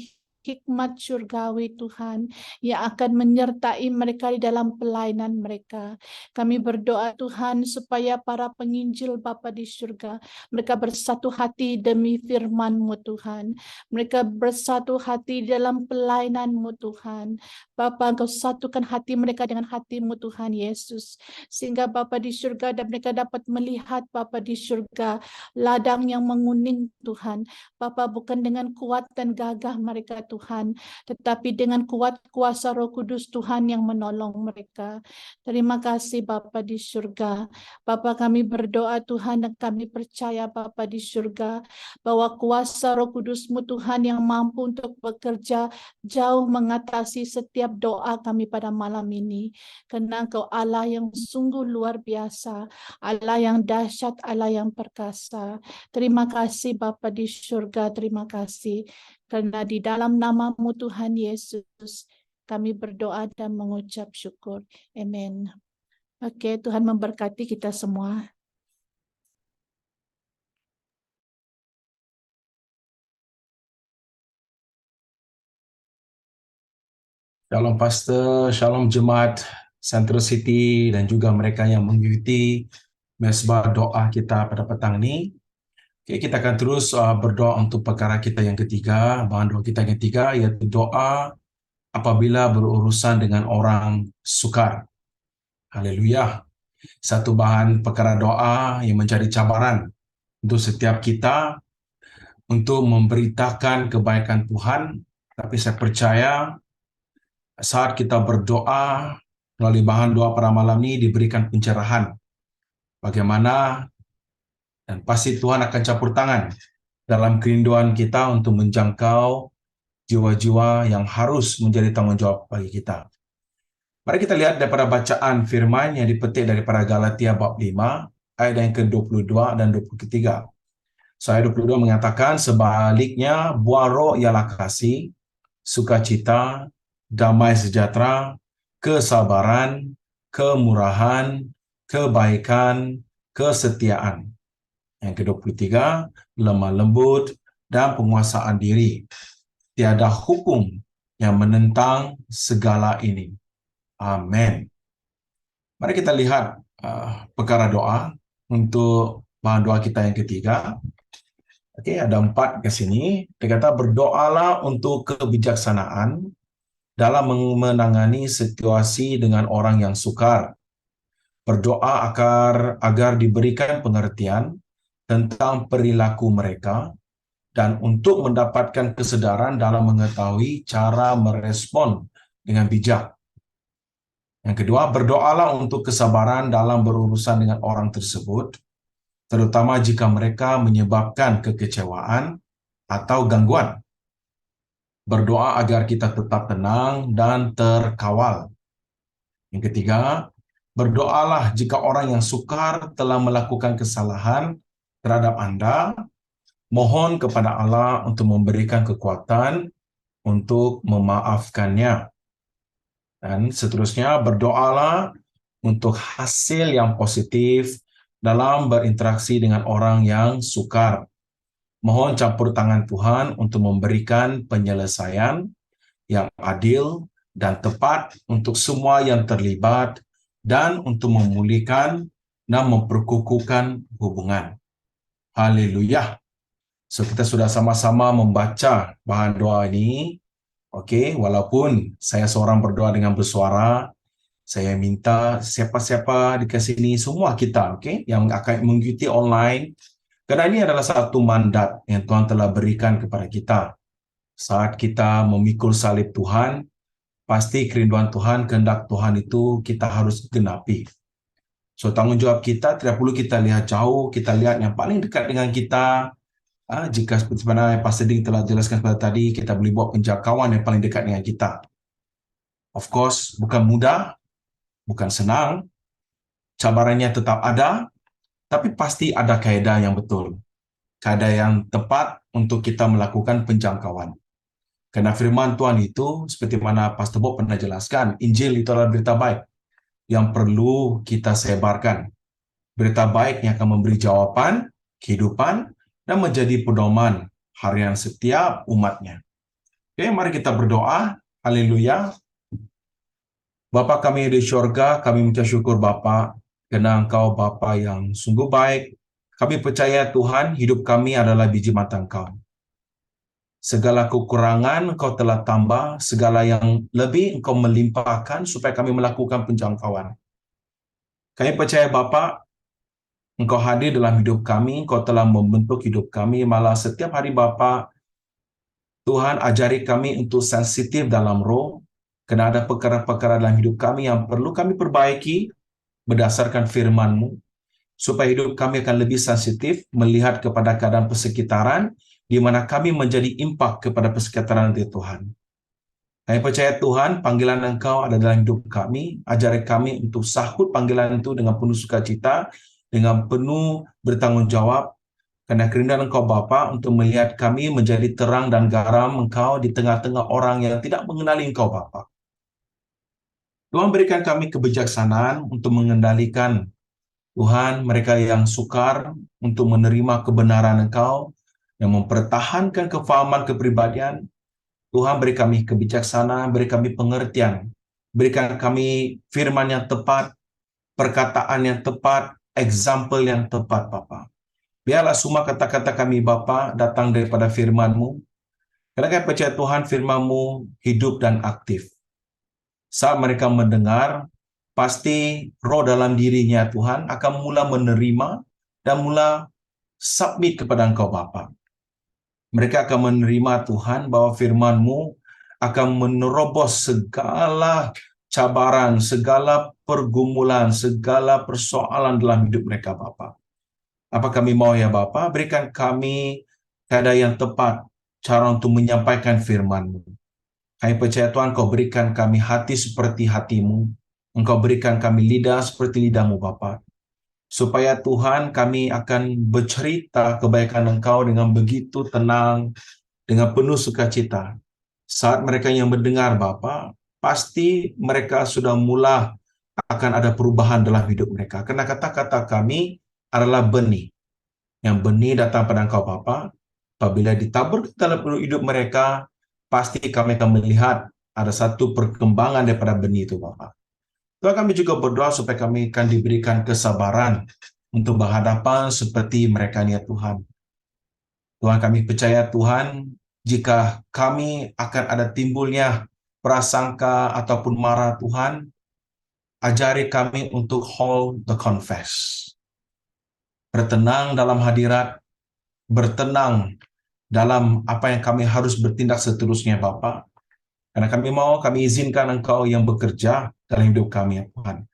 hikmat surgawi Tuhan yang akan menyertai mereka di dalam pelayanan mereka. Kami berdoa Tuhan supaya para penginjil Bapa di surga, mereka bersatu hati demi firman-Mu Tuhan. Mereka bersatu hati dalam pelayanan-Mu Tuhan. Bapa, Engkau satukan hati mereka dengan hati-Mu Tuhan Yesus. Sehingga Bapa di surga dan mereka dapat melihat Bapa di surga ladang yang menguning Tuhan. Bapa, bukan dengan kuat dan gagah mereka Tuhan, tetapi dengan kuat kuasa Roh Kudus Tuhan yang menolong mereka. Terima kasih Bapa di surga. Bapa, kami berdoa Tuhan dan kami percaya Bapa di surga bahwa kuasa Roh Kudus-Mu Tuhan yang mampu untuk bekerja jauh mengatasi setiap doa kami pada malam ini. Karena Engkau Allah yang sungguh luar biasa, Allah yang dahsyat, Allah yang perkasa. Terima kasih Bapa di surga, terima kasih. Karena di dalam nama-Mu Tuhan Yesus, kami berdoa dan mengucap syukur. Amin. Oke, Tuhan memberkati kita semua.
Shalom Pastor, Shalom Jemaat Central City dan juga mereka yang mengikuti mesbah doa kita pada petang ini. Oke, kita akan terus berdoa untuk perkara kita yang ketiga, bahan doa kita yang ketiga, yaitu doa apabila berurusan dengan orang sukar. Haleluya. Satu bahan perkara doa yang menjadi cabaran untuk setiap kita untuk memberitakan kebaikan Tuhan. Tapi saya percaya saat kita berdoa melalui bahan doa pada malam ini diberikan pencerahan. Bagaimana dan pasti Tuhan akan campur tangan dalam kerinduan kita untuk menjangkau jiwa-jiwa yang harus menjadi tanggung jawab bagi kita. Mari kita lihat daripada bacaan firman yang dipetik daripada Galatia bab 5, ayat yang ke-22 dan 23. So, ayat 22 mengatakan, sebaliknya buah roh ialah kasih, sukacita, damai sejahtera, kesabaran, kemurahan, kebaikan, kesetiaan. Yang ke-23, lemah lembut dan penguasaan diri. Tiada hukum yang menentang segala ini. Amin. Mari kita lihat perkara doa untuk bahan doa kita yang ketiga. Okey, ada 4 ke sini. Dia kata berdoalah untuk kebijaksanaan dalam menangani situasi dengan orang yang sukar. Berdoa agar diberikan pengertian tentang perilaku mereka dan untuk mendapatkan kesedaran dalam mengetahui cara merespon dengan bijak. Yang kedua, berdoalah untuk kesabaran dalam berurusan dengan orang tersebut, terutama jika mereka menyebabkan kekecewaan atau gangguan. Berdoa agar kita tetap tenang dan terkawal. Yang ketiga, berdoalah jika orang yang sukar telah melakukan kesalahan terhadap Anda, mohon kepada Allah untuk memberikan kekuatan untuk memaafkannya. Dan seterusnya, berdoalah untuk hasil yang positif dalam berinteraksi dengan orang yang sukar. Mohon campur tangan Tuhan untuk memberikan penyelesaian yang adil dan tepat untuk semua yang terlibat dan untuk memulihkan dan memperkukuhkan hubungan. Haleluya. So, kita sudah sama-sama membaca bahan doa ini. Okey, walaupun saya seorang berdoa dengan bersuara, saya minta siapa-siapa di sini, semua kita, okey, yang akan mengikuti online, kerana ini adalah satu mandat yang Tuhan telah berikan kepada kita. Saat kita memikul salib Tuhan, pasti kerinduan Tuhan, kehendak Tuhan itu kita harus genapi. So, tanggungjawab kita tidak perlu kita lihat jauh, kita lihat yang paling dekat dengan kita. Jika seperti mana Pastor Ding telah jelaskan pada tadi, kita boleh buat penjangkauan yang paling dekat dengan kita. Of course, bukan mudah, bukan senang, cabarannya tetap ada, tapi pasti ada kaedah yang betul. Kaedah yang tepat untuk kita melakukan penjangkauan. Kerana firman Tuhan itu, seperti mana Pastor Bob pernah jelaskan, Injil itu adalah berita baik yang perlu kita sebarkan. Berita baik yang akan memberi jawapan, kehidupan, dan menjadi pedoman harian setiap umatnya. Okay, mari kita berdoa. Haleluya. Bapa kami di syurga, kami mengucap syukur Bapa, kerana Engkau Bapa yang sungguh baik. Kami percaya Tuhan, hidup kami adalah biji mata Engkau. Segala kekurangan Engkau telah tambah, segala yang lebih Engkau melimpahkan supaya kami melakukan penjangkauan. Kami percaya Bapa, Engkau hadir dalam hidup kami, Engkau telah membentuk hidup kami, malah setiap hari Bapa, Tuhan ajari kami untuk sensitif dalam roh, kerana ada perkara-perkara dalam hidup kami yang perlu kami perbaiki berdasarkan firman-Mu, supaya hidup kami akan lebih sensitif melihat kepada keadaan persekitaran, di mana kami menjadi impak kepada persekitaran itu Tuhan. Kami percaya Tuhan, panggilan Engkau ada dalam hidup kami, ajari kami untuk sahut panggilan itu dengan penuh sukacita, dengan penuh bertanggungjawab, kerana kerinduan Engkau Bapa untuk melihat kami menjadi terang dan garam Engkau di tengah-tengah orang yang tidak mengenali Engkau Bapa. Tuhan berikan kami kebijaksanaan untuk mengendalikan Tuhan mereka yang sukar untuk menerima kebenaran Engkau, yang mempertahankan kefahaman kepribadian. Tuhan beri kami kebijaksanaan, beri kami pengertian, berikan kami firman yang tepat, perkataan yang tepat, example yang tepat Bapa. Biarlah semua kata-kata kami Bapa datang daripada firman-Mu. Kerana kami percaya Tuhan firman-Mu hidup dan aktif. Saat mereka mendengar, pasti roh dalam dirinya Tuhan akan mula menerima dan mula submit kepada Engkau Bapa. Mereka akan menerima Tuhan bahwa firman-Mu akan menerobos segala cabaran, segala pergumulan, segala persoalan dalam hidup mereka Bapa. Apa kami mau ya Bapa, berikan kami keadaan yang tepat, cara untuk menyampaikan firman-Mu. Kami percaya Tuhan, Kau berikan kami hati seperti hati-Mu. Engkau berikan kami lidah seperti lidah-Mu Bapa. Supaya Tuhan kami akan bercerita kebaikan Engkau dengan begitu tenang, dengan penuh sukacita. Saat mereka yang mendengar Bapa, pasti mereka sudah mula akan ada perubahan dalam hidup mereka. Karena kata-kata kami adalah benih. Yang benih datang pada Engkau Bapa. Apabila ditabur dalam hidup mereka, pasti kami akan melihat ada satu perkembangan daripada benih itu Bapa. Tuhan, kami juga berdoa supaya kami akan diberikan kesabaran untuk berhadapan seperti mereka ni ya Tuhan. Tuhan, kami percaya Tuhan, jika kami akan ada timbulnya prasangka ataupun marah Tuhan, ajari kami untuk hold the confess. Bertenang dalam hadirat, bertenang dalam apa yang kami harus bertindak seterusnya Bapa. Karena kami izinkan Engkau yang bekerja dalam hidup kami ya Tuhan.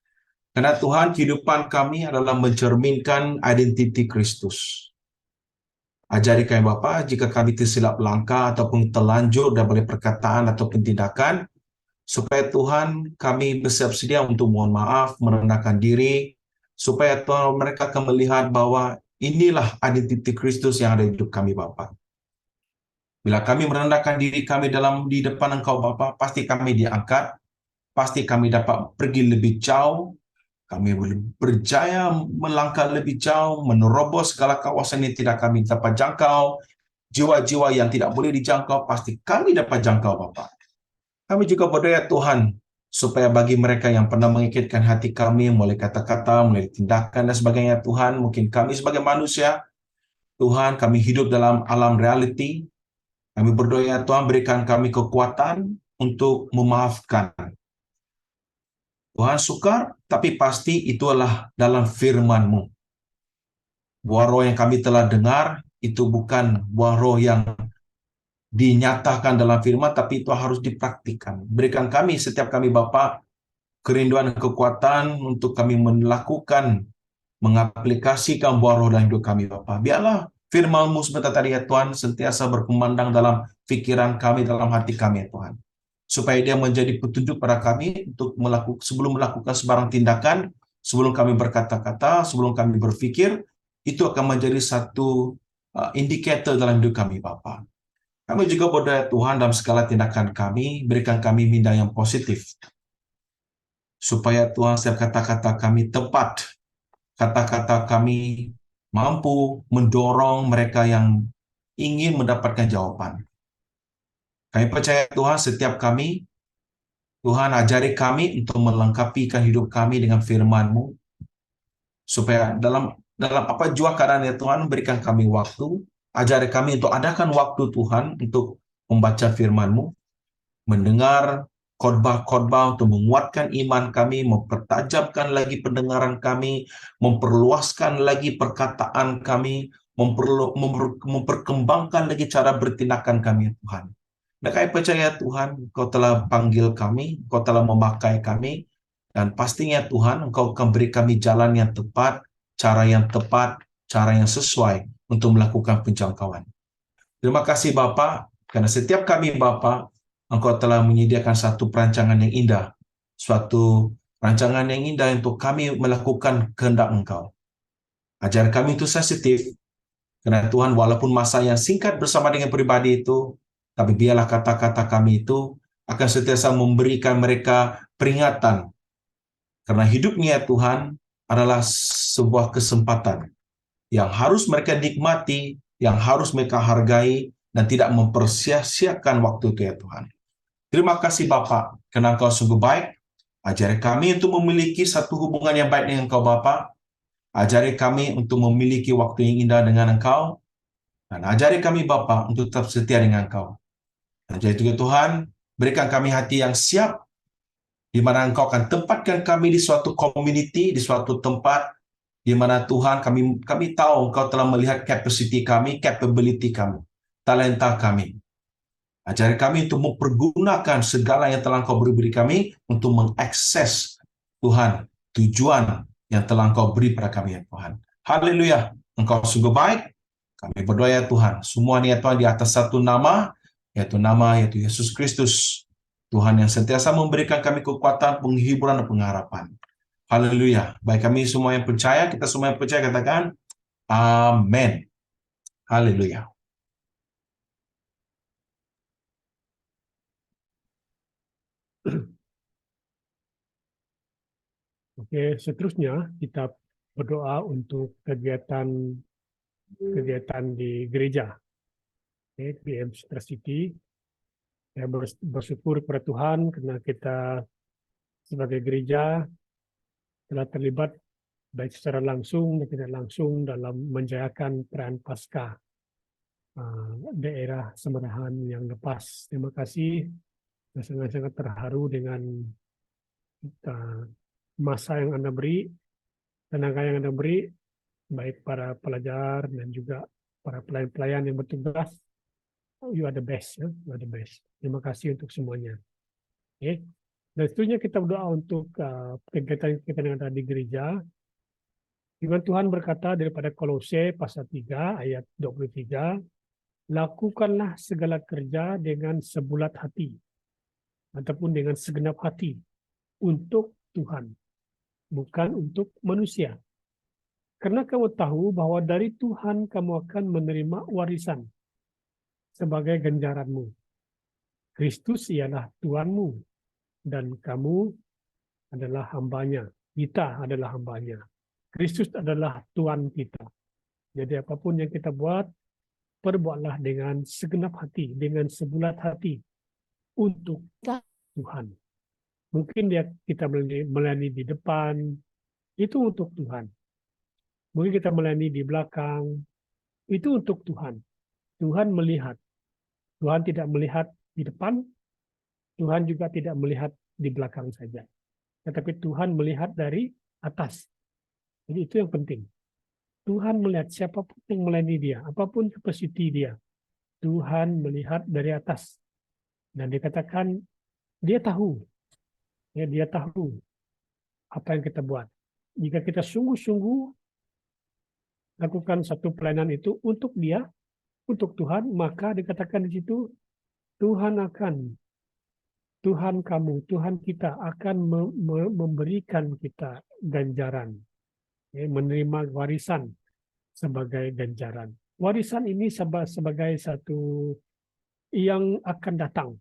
Karena Tuhan, kehidupan kami adalah mencerminkan identiti Kristus. Ajari kami Bapa, jika kami tersilap langkah ataupun terlanjur daripada perkataan ataupun tindakan, supaya Tuhan kami bersiap sedia untuk mohon maaf, merendahkan diri, supaya Tuhan mereka akan melihat bahwa inilah identiti Kristus yang ada di hidup kami Bapa. Bila kami merendahkan diri kami di depan Engkau Bapa, pasti kami diangkat, pasti kami dapat pergi lebih jauh, kami boleh berjaya melangkah lebih jauh, menerobos segala kawasan yang tidak kami dapat jangkau, jiwa-jiwa yang tidak boleh dijangkau, pasti kami dapat jangkau Bapa. Kami juga berdoa Tuhan, supaya bagi mereka yang pernah mengikatkan hati kami, mulai kata-kata, mulai tindakan dan sebagainya Tuhan, mungkin kami sebagai manusia, Tuhan kami hidup dalam alam reality, kami berdoa Tuhan berikan kami kekuatan untuk memaafkan. Tuhan sukar, tapi pasti itulah dalam firman-Mu. Buah roh yang kami telah dengar, itu bukan buah roh yang dinyatakan dalam firman, tapi itu harus dipraktikkan. Berikan kami, setiap kami Bapa, kerinduan dan kekuatan untuk kami melakukan, mengaplikasikan buah roh dalam hidup kami Bapa. Biarlah firman-Mu sebentar tadi ya Tuhan, sentiasa berkumandang dalam pikiran kami, dalam hati kami ya Tuhan. Supaya dia menjadi petunjuk pada kami untuk sebelum melakukan sebarang tindakan, sebelum kami berkata-kata, sebelum kami berfikir, itu akan menjadi satu indikator dalam hidup kami Bapa. Kami juga berdoa Tuhan dalam segala tindakan kami, berikan kami minda yang positif. Supaya Tuhan setiap kata-kata kami tepat, kata-kata kami mampu mendorong mereka yang ingin mendapatkan jawaban. Kami percaya Tuhan setiap kami, Tuhan ajari kami untuk melengkapikan hidup kami dengan firman-Mu. Supaya dalam apa jua keadaan ya Tuhan, berikan kami waktu, ajari kami untuk adakan waktu Tuhan untuk membaca firman-Mu, mendengar khotbah-khotbah untuk menguatkan iman kami, mempertajamkan lagi pendengaran kami, memperluaskan lagi perkataan kami, memperkembangkan lagi cara bertindakan kami Tuhan. Dan kami percaya Tuhan, Engkau telah panggil kami, Engkau telah memakai kami, dan pastinya Tuhan, Engkau akan beri kami jalan yang tepat, cara yang sesuai untuk melakukan penjangkauan. Terima kasih Bapa, karena setiap kami Bapa, Engkau telah menyediakan satu perancangan yang indah, suatu rancangan yang indah untuk kami melakukan kehendak Engkau. Ajar kami itu sensitif, karena Tuhan walaupun masa yang singkat bersama dengan pribadi itu, tapi biarlah kata-kata kami itu akan sentiasa memberikan mereka peringatan. Karena hidupnya Tuhan adalah sebuah kesempatan yang harus mereka nikmati, yang harus mereka hargai, dan tidak mempersia-siakan waktu itu ya Tuhan. Terima kasih Bapa, karena Engkau sungguh baik. Ajari kami untuk memiliki satu hubungan yang baik dengan Engkau Bapa. Ajari kami untuk memiliki waktu yang indah dengan Engkau. Dan ajari kami Bapa untuk tetap setia dengan Engkau. Dan jadi juga Tuhan, berikan kami hati yang siap, di mana Engkau akan tempatkan kami di suatu community, di suatu tempat, di mana Tuhan kami tahu Engkau telah melihat capacity kami, capability kami, talenta kami. Ajari kami untuk mempergunakan segala yang telah Engkau beri kami untuk mengakses Tuhan, tujuan yang telah Engkau beri pada kami ya Tuhan. Haleluya, Engkau sungguh baik. Kami berdoa ya Tuhan, semua ni ya Tuhan di atas satu nama, yaitu Yesus Kristus. Tuhan yang sentiasa memberikan kami kekuatan, penghiburan, dan pengharapan. Haleluya. Baik kami semua yang percaya, kita semua yang percaya katakan, amin. Haleluya.
Oke, seterusnya kita berdoa untuk kegiatan di gereja. Oke, BM Citra City. Saya bersyukur kepada Tuhan karena kita sebagai gereja telah terlibat baik secara langsung dan tidak langsung dalam menjayakan perayaan Paskah daerah Semerahan yang lepas. Terima kasih. Saya sangat-sangat terharu dengan masa yang Anda beri, tenaga yang Anda beri, baik para pelajar dan juga para pelayan-pelayan yang bertugas. You are the best, ya? You are the best. Terima kasih untuk semuanya. Okay. Dan seterusnya kita berdoa untuk kegiatan-kegiatan yang ada di gereja. Firman Tuhan berkata daripada Kolose pasal 3 ayat 23, lakukanlah segala kerja dengan sebulat hati ataupun dengan segenap hati untuk Tuhan, bukan untuk manusia. Karena kamu tahu bahwa dari Tuhan kamu akan menerima warisan sebagai ganjaranmu. Kristus ialah Tuhanmu dan kamu adalah hambanya. Kita adalah hambanya. Kristus adalah Tuhan kita. Jadi apapun yang kita buat, perbuatlah dengan segenap hati, dengan sebulat hati untuk Tuhan. Mungkin kita melayani di depan, itu untuk Tuhan. Mungkin kita melayani di belakang, itu untuk Tuhan. Tuhan melihat. Tuhan tidak melihat di depan, Tuhan juga tidak melihat di belakang saja. Tetapi Tuhan melihat dari atas. Jadi itu yang penting. Tuhan melihat siapapun yang melayani dia, apapun kapasiti dia. Tuhan melihat dari atas. Dan dikatakan, dia tahu. Ya, dia tahu apa yang kita buat. Jika kita sungguh-sungguh lakukan satu pelayanan itu untuk dia, untuk Tuhan, maka dikatakan di situ, Tuhan kamu, Tuhan kita akan memberikan kita ganjaran. Ya, menerima warisan sebagai ganjaran. Warisan ini sebagai satu yang akan datang,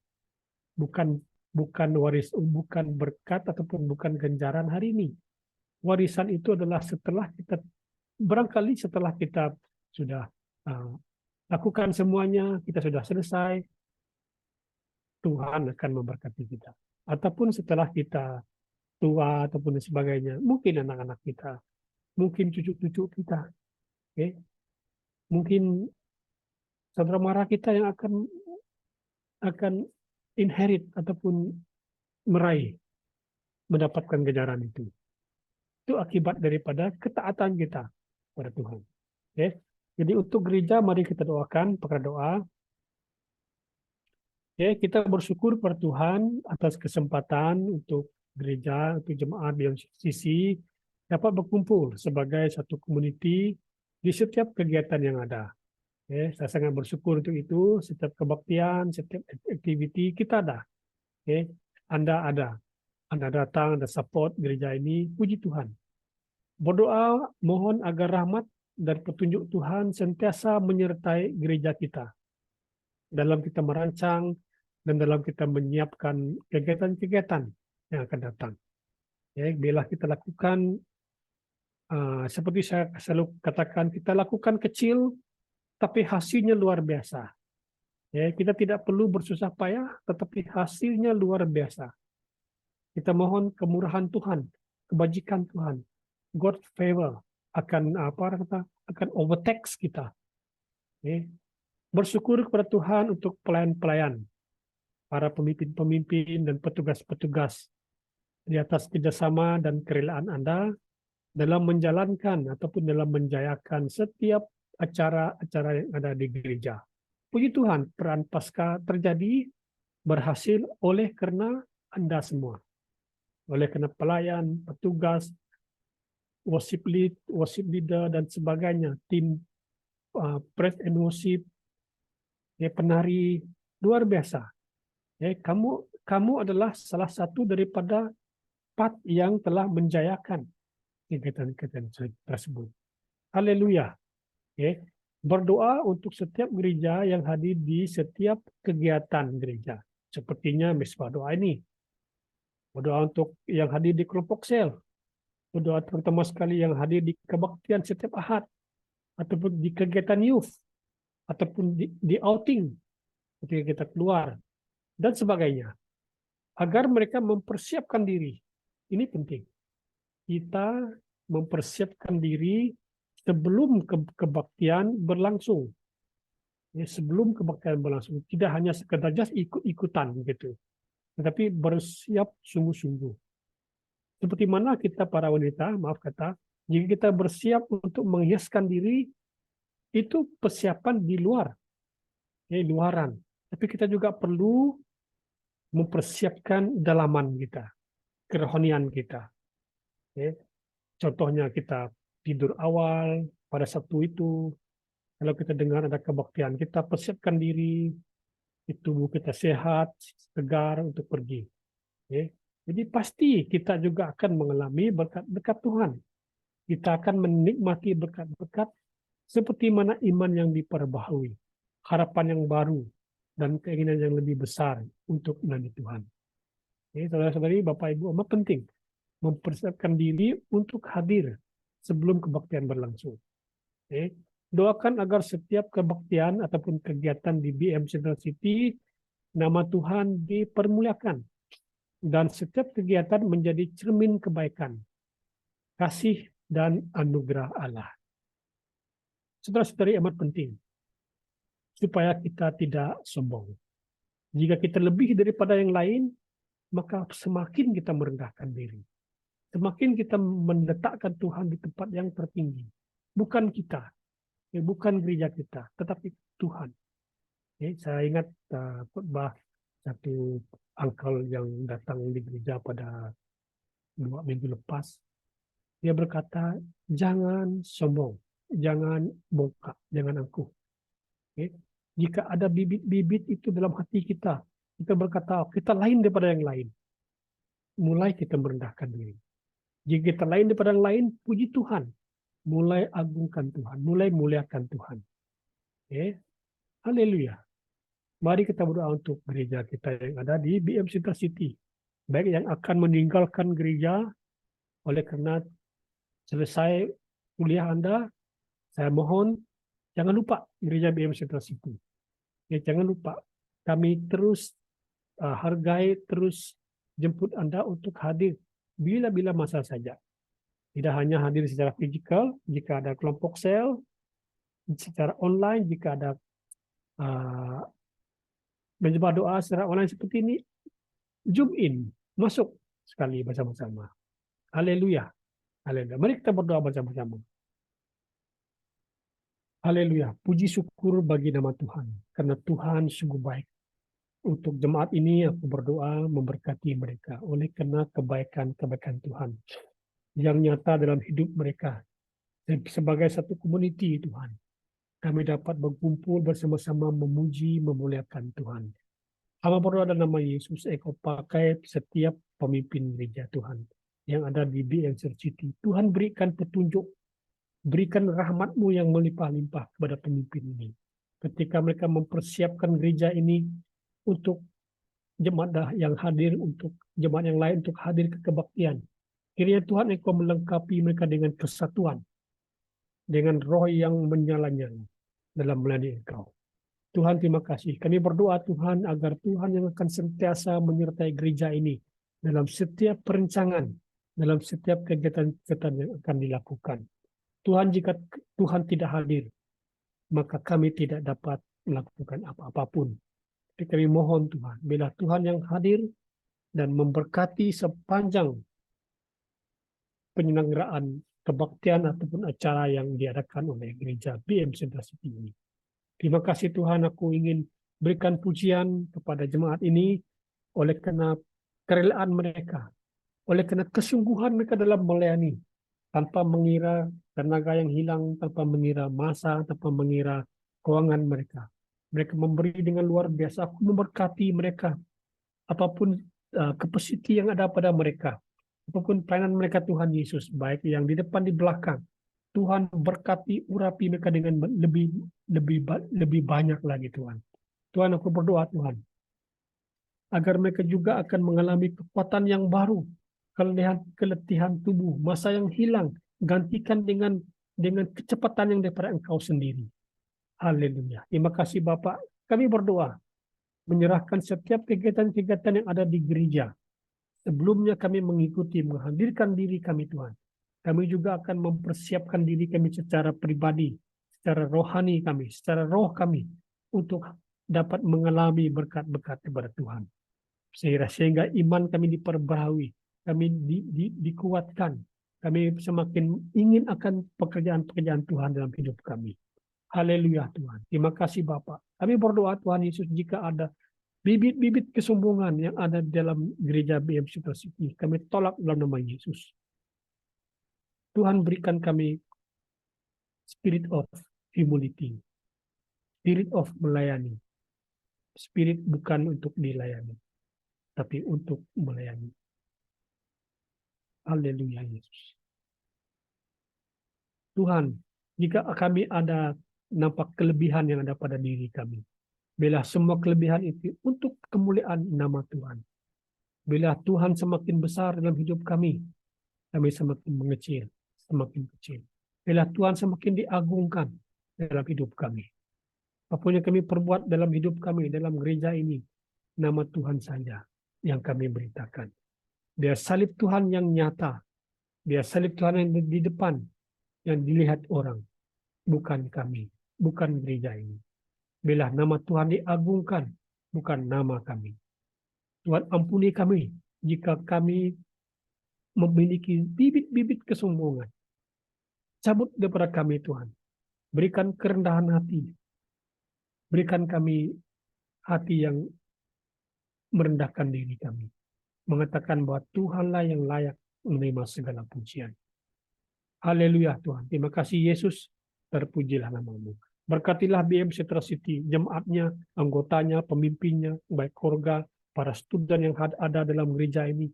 bukan berkat ataupun bukan ganjaran hari ini. Warisan itu adalah setelah kita sudah lakukan semuanya, kita sudah selesai, Tuhan akan memberkati kita. Ataupun setelah kita tua ataupun sebagainya, mungkin anak-anak kita, mungkin cucu-cucu kita, okay? Mungkin saudara mara kita yang akan inherit ataupun mendapatkan ganjaran itu. Itu akibat daripada ketaatan kita pada Tuhan. Okay? Jadi untuk gereja, mari kita doakan, pakai doa. Okay? Kita bersyukur pada Tuhan atas kesempatan untuk gereja, untuk jemaat BMCC dapat berkumpul sebagai satu komuniti di setiap kegiatan yang ada. Okay? Saya sangat bersyukur untuk itu. Setiap kebaktian, setiap aktiviti kita ada. Okay? Anda ada. Anda datang, Anda support gereja ini. Puji Tuhan. Berdoa, mohon agar rahmat dan petunjuk Tuhan sentiasa menyertai gereja kita. Dalam kita merancang dan dalam kita menyiapkan kegiatan-kegiatan yang akan datang. Okay? Bila kita lakukan seperti saya selalu katakan, kita lakukan kecil, tapi hasilnya luar biasa. Ya, kita tidak perlu bersusah payah, tetapi hasilnya luar biasa. Kita mohon kemurahan Tuhan, kebajikan Tuhan, God favor akan overtake kita. Ya. Bersyukur kepada Tuhan untuk pelayan-pelayan, para pemimpin-pemimpin dan petugas-petugas di atas kerjasama dan kerelaan Anda dalam menjalankan ataupun dalam menjayakan setiap acara-acara yang ada di gereja. Puji Tuhan, perayaan Paskah terjadi berhasil oleh karena Anda semua. Oleh karena pelayan, petugas, worship leader, dan sebagainya, tim praise and worship, penari, luar biasa. Kamu adalah salah satu daripada 4 yang telah menjayakan kegiatan-kegiatan tersebut. Haleluya. Berdoa untuk setiap gereja yang hadir di setiap kegiatan gereja. Sepertinya mesbah doa ini. Berdoa untuk yang hadir di kelompok sel. Berdoa terutama sekali yang hadir di kebaktian setiap Ahad. Ataupun di kegiatan youth. Ataupun di outing. Ketika kita keluar. Dan sebagainya. Agar mereka mempersiapkan diri. Ini penting. Kita mempersiapkan diri sebelum kebaktian berlangsung. Sebelum kebaktian berlangsung. Tidak hanya sekedar just ikut-ikutan gitu. Tetapi bersiap sungguh-sungguh. Seperti mana kita para wanita, maaf kata, jika kita bersiap untuk menghiaskan diri, itu persiapan di luar. Luaran. Tapi kita juga perlu mempersiapkan dalaman kita. Kerohanian kita. Contohnya kita tidur awal pada Sabtu itu. Kalau kita dengar ada kebaktian, kita persiapkan diri, tubuh kita sehat, segar untuk pergi. Jadi pasti kita juga akan mengalami berkat-berkat Tuhan. Kita akan menikmati berkat-berkat seperti mana iman yang diperbaharui, harapan yang baru, dan keinginan yang lebih besar untuk melayani Tuhan. Saudara-saudari, Bapak Ibu, amat penting mempersiapkan diri untuk hadir sebelum kebaktian berlangsung. Doakan agar setiap kebaktian ataupun kegiatan di BM Central City, nama Tuhan dipermuliakan. Dan setiap kegiatan menjadi cermin kebaikan, kasih, dan anugerah Allah. Saudara-saudari, amat penting supaya kita tidak sombong. Jika kita lebih daripada yang lain, maka semakin kita merendahkan diri. Semakin kita menletakkan Tuhan di tempat yang tertinggi. Bukan kita. Bukan gereja kita, tetapi Tuhan. Saya ingat khotbah satu uncle yang datang di gereja pada 2 minggu lepas. Dia berkata, jangan sombong, jangan bongkak, jangan angkuh. Jika ada bibit-bibit itu dalam hati kita, kita berkata, kita lain daripada yang lain. Mulai kita merendahkan diri. Jika kita lain daripada yang lain, puji Tuhan. Mulai agungkan Tuhan, mulai muliakan Tuhan. Haleluya. Mari kita berdoa untuk gereja kita yang ada di BM Central City. Baik yang akan meninggalkan gereja oleh karena selesai kuliah Anda, saya mohon jangan lupa gereja BM Central City. Jangan lupa kami terus hargai, terus jemput Anda untuk hadir bila-bila masa saja. Tidak hanya hadir secara fisikal, jika ada kelompok sel, secara online, jika ada menjebak doa secara online seperti ini, zoom in, masuk sekali bersama-sama. Haleluya. Haleluya. Mari kita berdoa bersama-sama. Haleluya. Puji syukur bagi nama Tuhan, karena Tuhan sungguh baik. Untuk jemaat ini aku berdoa memberkati mereka oleh karena kebaikan-kebaikan Tuhan yang nyata dalam hidup mereka. Dan sebagai satu community Tuhan, kami dapat berkumpul bersama-sama memuji, memuliakan Tuhan. Hamba berdoa dalam nama Yesus, Engkau pakai setiap pemimpin gereja Tuhan yang ada di BM Central City. Tuhan berikan petunjuk, berikan rahmat-Mu yang melimpah-limpah kepada pemimpin ini. Ketika mereka mempersiapkan gereja ini untuk jemaat yang hadir, untuk jemaat yang lain untuk hadir ke kebaktian. Kiranya Tuhan Engkau melengkapi mereka dengan kesatuan, dengan roh yang menyala-nyala dalam melayani Engkau. Tuhan, terima kasih. Kami berdoa Tuhan agar Tuhan yang akan senantiasa menyertai gereja ini dalam setiap perencanaan, dalam setiap kegiatan-kegiatan yang akan dilakukan. Tuhan, jika Tuhan tidak hadir, maka kami tidak dapat melakukan apa-apapun. Tapi kami mohon Tuhan, bila Tuhan yang hadir dan memberkati sepanjang penyelenggaraan kebaktian ataupun acara yang diadakan oleh gereja BM Central City ini. Terima kasih Tuhan, aku ingin berikan pujian kepada jemaat ini oleh karena kerelaan mereka, oleh karena kesungguhan mereka dalam melayani, tanpa mengira tenaga yang hilang, tanpa mengira masa, tanpa mengira keuangan mereka. Mereka memberi dengan luar biasa. Aku memberkati mereka apapun kapasiti yang ada pada mereka, apapun pelayanan mereka Tuhan Yesus, baik yang di depan di belakang, Tuhan berkati urapi mereka dengan lebih banyak lagi Tuhan. Tuhan, aku berdoa Tuhan, agar mereka juga akan mengalami kekuatan yang baru, keletihan tubuh, masa yang hilang, gantikan dengan kecepatan yang daripada Engkau sendiri. Haleluya. Terima kasih Bapak. Kami berdoa, menyerahkan setiap kegiatan-kegiatan yang ada di gereja. Sebelumnya kami mengikuti, menghadirkan diri kami Tuhan. Kami juga akan mempersiapkan diri kami secara pribadi, secara rohani kami, secara roh kami, untuk dapat mengalami berkat-berkat kepada Tuhan. Sehingga iman kami diperbaharui, kami dikuatkan, kami semakin ingin akan pekerjaan-pekerjaan Tuhan dalam hidup kami. Haleluya Tuhan. Terima kasih Bapak. Kami berdoa Tuhan Yesus, jika ada bibit-bibit kesombongan yang ada dalam gereja BM Central City, kami tolak dalam nama Yesus. Tuhan berikan kami spirit of humility, spirit of melayani, spirit bukan untuk dilayani, tapi untuk melayani. Haleluya Yesus. Tuhan, jika kami ada nampak kelebihan yang ada pada diri kami, biarlah semua kelebihan itu untuk kemuliaan nama Tuhan. Bila Tuhan semakin besar dalam hidup kami semakin mengecil, semakin kecil. Bila Tuhan semakin diagungkan dalam hidup kami. Apapun yang kami perbuat dalam hidup kami, dalam gereja ini, nama Tuhan saja yang kami beritakan. Biar salib Tuhan yang nyata, biar salib Tuhan yang di depan, yang dilihat orang, bukan kami, bukan gereja ini. Biarlah nama Tuhan diagungkan, bukan nama kami. Tuhan ampuni kami jika kami memiliki bibit-bibit kesombongan. Cabut daripada kami Tuhan. Berikan kerendahan hati. Berikan kami hati yang merendahkan diri kami. Mengatakan bahwa Tuhanlah yang layak menerima segala pujian. Haleluya Tuhan. Terima kasih Yesus. Terpujilah namamu. Berkatilah BM Central City, jemaatnya, anggotanya, pemimpinnya, baik keluarga, para student yang ada dalam gereja ini.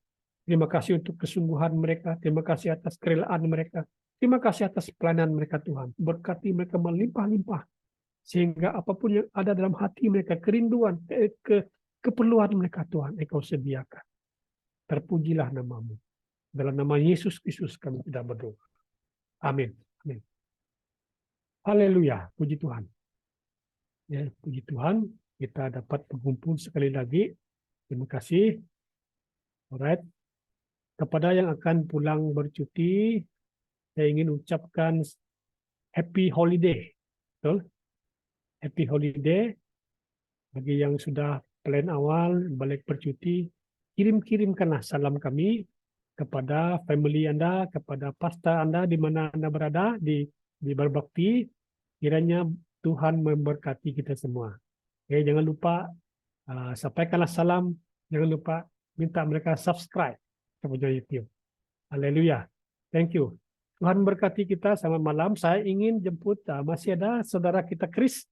Terima kasih untuk kesungguhan mereka. Terima kasih atas kerelaan mereka. Terima kasih atas pelayanan mereka Tuhan. Berkati mereka melimpah-limpah. Sehingga apapun yang ada dalam hati mereka, kerinduan, keperluan mereka Tuhan, Engkau sediakan. Terpujilah namamu. Dalam nama Yesus Kristus kami sudah berdoa. Amin. Amin. Haleluya. Puji Tuhan. Ya, puji Tuhan. Kita dapat berkumpul sekali lagi. Terima kasih. Alright. Kepada yang akan pulang bercuti, saya ingin ucapkan happy holiday. Betul? Happy holiday. Bagi yang sudah plan awal balik bercuti, kirimkanlah salam kami kepada family Anda, kepada pastor Anda di mana Anda berada di berbakti. Kiranya Tuhan memberkati kita semua. Okay, jangan lupa sampaikanlah salam. Jangan lupa minta mereka subscribe kepada YouTube. Haleluya. Thank you. Tuhan berkati kita. Selamat malam. Saya ingin jemput, masih ada saudara kita Chris.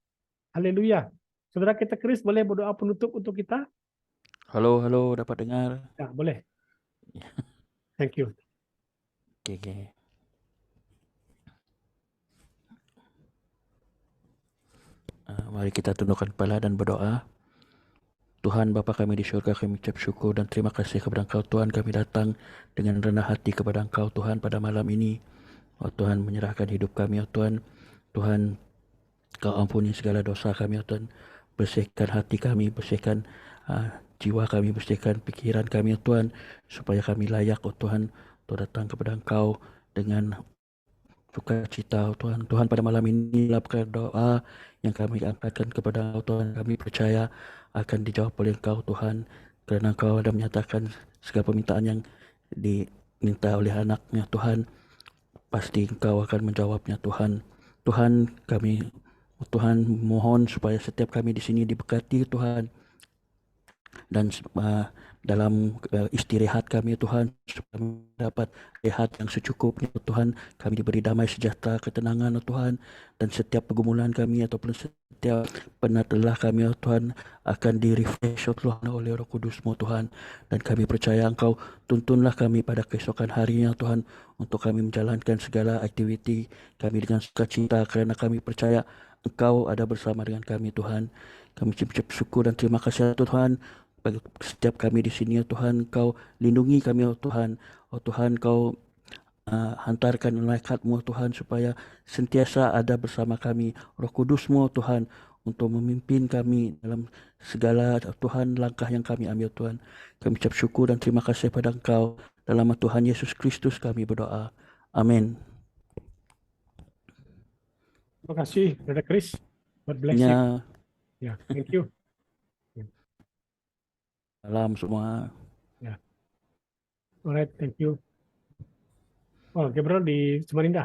Haleluya. Saudara kita Chris, boleh berdoa penutup untuk kita?
Halo, dapat dengar?
Ya, boleh. Thank you.
Okay. Mari kita tundukkan kepala dan berdoa. Tuhan Bapa kami di syurga, kami ucap syukur dan terima kasih kepada Engkau Tuhan. Kami datang dengan rendah hati kepada Engkau Tuhan pada malam ini. Oh Tuhan, menyerahkan hidup kami, oh Tuhan. Tuhan, Kau ampuni segala dosa kami, oh Tuhan. Bersihkan hati kami, bersihkan jiwa kami, bersihkan pikiran kami, oh Tuhan. Supaya kami layak, oh Tuhan, untuk datang kepada Engkau dengan sukacita, oh Tuhan. Tuhan, pada malam ini doa yang kami angkatkan kepada Engkau Tuhan. Kami percaya akan dijawab oleh Engkau Tuhan, kerana Engkau ada menyatakan segala permintaan yang diminta oleh anak-Nya Tuhan, pasti Engkau akan menjawabnya Tuhan. Tuhan, kami mohon supaya setiap kami di sini diberkati Tuhan, dan dalam istirahat kami Tuhan, supaya kami dapat rehat yang secukupnya Tuhan. Kami diberi damai sejahtera, ketenangan Tuhan, dan setiap pergumulan kami ataupun setiap penat lelah kami Tuhan akan di-refresh Tuhan oleh Roh Kudus-Mu Tuhan. Dan kami percaya Engkau tuntunlah kami pada keesokan harinya Tuhan, untuk kami menjalankan segala aktiviti kami dengan sukacita, kerana kami percaya Engkau ada bersama dengan kami Tuhan. Kami ucap syukur dan terima kasih Tuhan bagi setiap kami di sini Tuhan. Kau lindungi kami Tuhan. Tuhan Kau hantarkan malaikat-Mu Tuhan supaya sentiasa ada bersama kami. Roh Kudus-Mu Tuhan untuk memimpin kami dalam segala Tuhan langkah yang kami ambil Tuhan. Kami ucap syukur dan terima kasih pada Engkau. Dalam nama Tuhan Yesus Kristus kami berdoa. Amin.
Terima kasih, Brother Chris. God bless you.
Ya,
Thank you.
salam semua.
Alright, thank you. Oh, Gabriel di Samarinda.